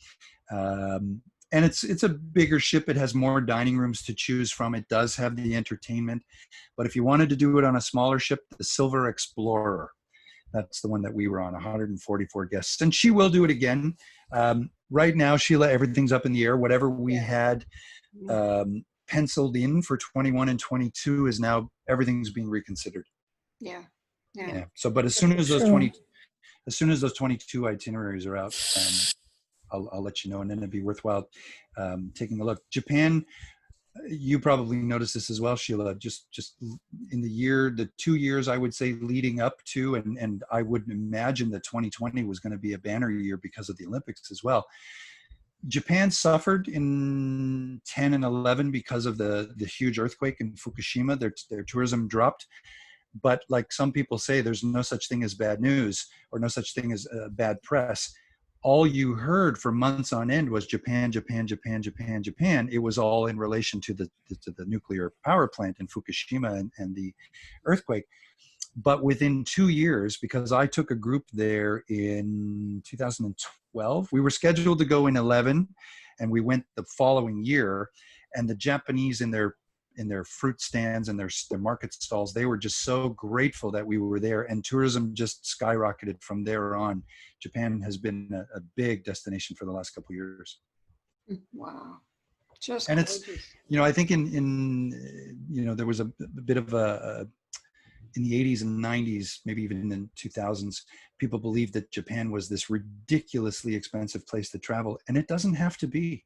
S2: And it's a bigger ship. It has more dining rooms to choose from. It does have the entertainment. But if you wanted to do it on a smaller ship, the Silver Explorer, that's the one that we were on, 144 guests. And she will do it again. Right now, Sheila, everything's up in the air. Whatever we had penciled in for 21 and 22 is now, everything's being reconsidered.
S1: Yeah.
S2: So, but as soon as those 22 itineraries are out, I'll let you know, and then it'd be worthwhile taking a look. Japan, you probably noticed this as well, Sheila, just in the 2 years, I would say, leading up to, and I would imagine that 2020 was going to be a banner year because of the Olympics as well. Japan suffered in 10 and 11 because of the huge earthquake in Fukushima. Their tourism dropped. But like some people say, there's no such thing as bad news or no such thing as bad press. All you heard for months on end was Japan, Japan, Japan, Japan, Japan. It was all in relation to the nuclear power plant in Fukushima and the earthquake. But within 2 years, because I took a group there in 2012, we were scheduled to go in 11, and we went the following year. And the Japanese in their fruit stands and their market stalls, they were just so grateful that we were there, and tourism just skyrocketed from there on. Japan has been a big destination for the last couple of years.
S1: Wow. Just
S2: and
S1: gorgeous.
S2: It's, I think in there was a bit of in the 80s and 90s, maybe even in the 2000s, people believed that Japan was this ridiculously expensive place to travel, and it doesn't have to be.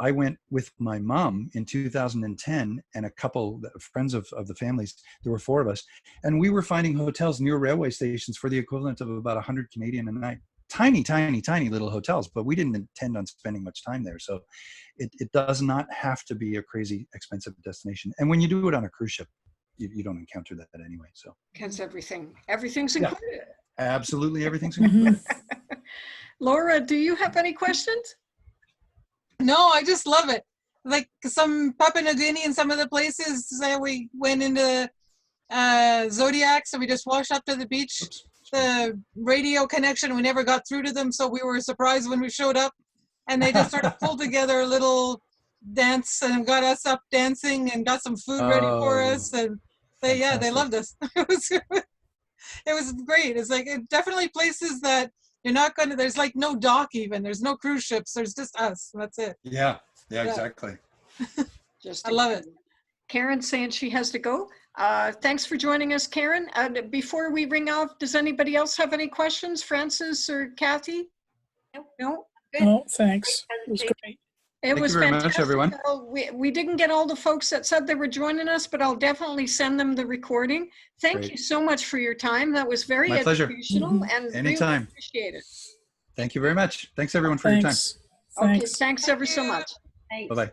S2: I went with my mom in 2010 and a couple of friends of the families. There were 4 of us, and we were finding hotels near railway stations for the equivalent of about 100 Canadian a night. Tiny, tiny, tiny little hotels, but we didn't intend on spending much time there. So it does not have to be a crazy expensive destination. And when you do it on a cruise ship, you don't encounter that anyway. So
S1: Because everything's included.
S2: Absolutely, everything's included.
S1: Laura, do you have any questions?
S5: No, I just love it. Like some Papua New Guinea and some of the places we went into Zodiac, so we just washed up to the beach.
S2: Oops.
S5: The radio connection, we never got through to them, so we were surprised when we showed up, and they just sort of pulled together a little dance and got us up dancing and got some food ready for us, and they loved us. It was great. It's like definitely places that you're not going to, there's like no dock even, there's no cruise ships, there's just us. That's it.
S2: Yeah, exactly.
S1: Just
S5: I love it.
S1: Karen's saying she has to go. Thanks for joining us, Karen. Before we ring off, does anybody else have any questions? Francis or Kathy? No?
S4: No, thanks. It was great.
S1: It was
S2: you very much,
S1: fantastic.
S2: everyone.
S1: We didn't get all the folks that said they were joining us, but I'll definitely send them the recording. Thank you so much for your time. That was very
S2: My pleasure.
S1: educational and
S2: Anytime.
S1: really appreciate it.
S2: Thank you very much. Thanks everyone for your time.
S4: Thanks.
S1: Okay,
S4: Thanks.
S1: thanks ever so much.
S7: Thanks.
S2: Bye-bye.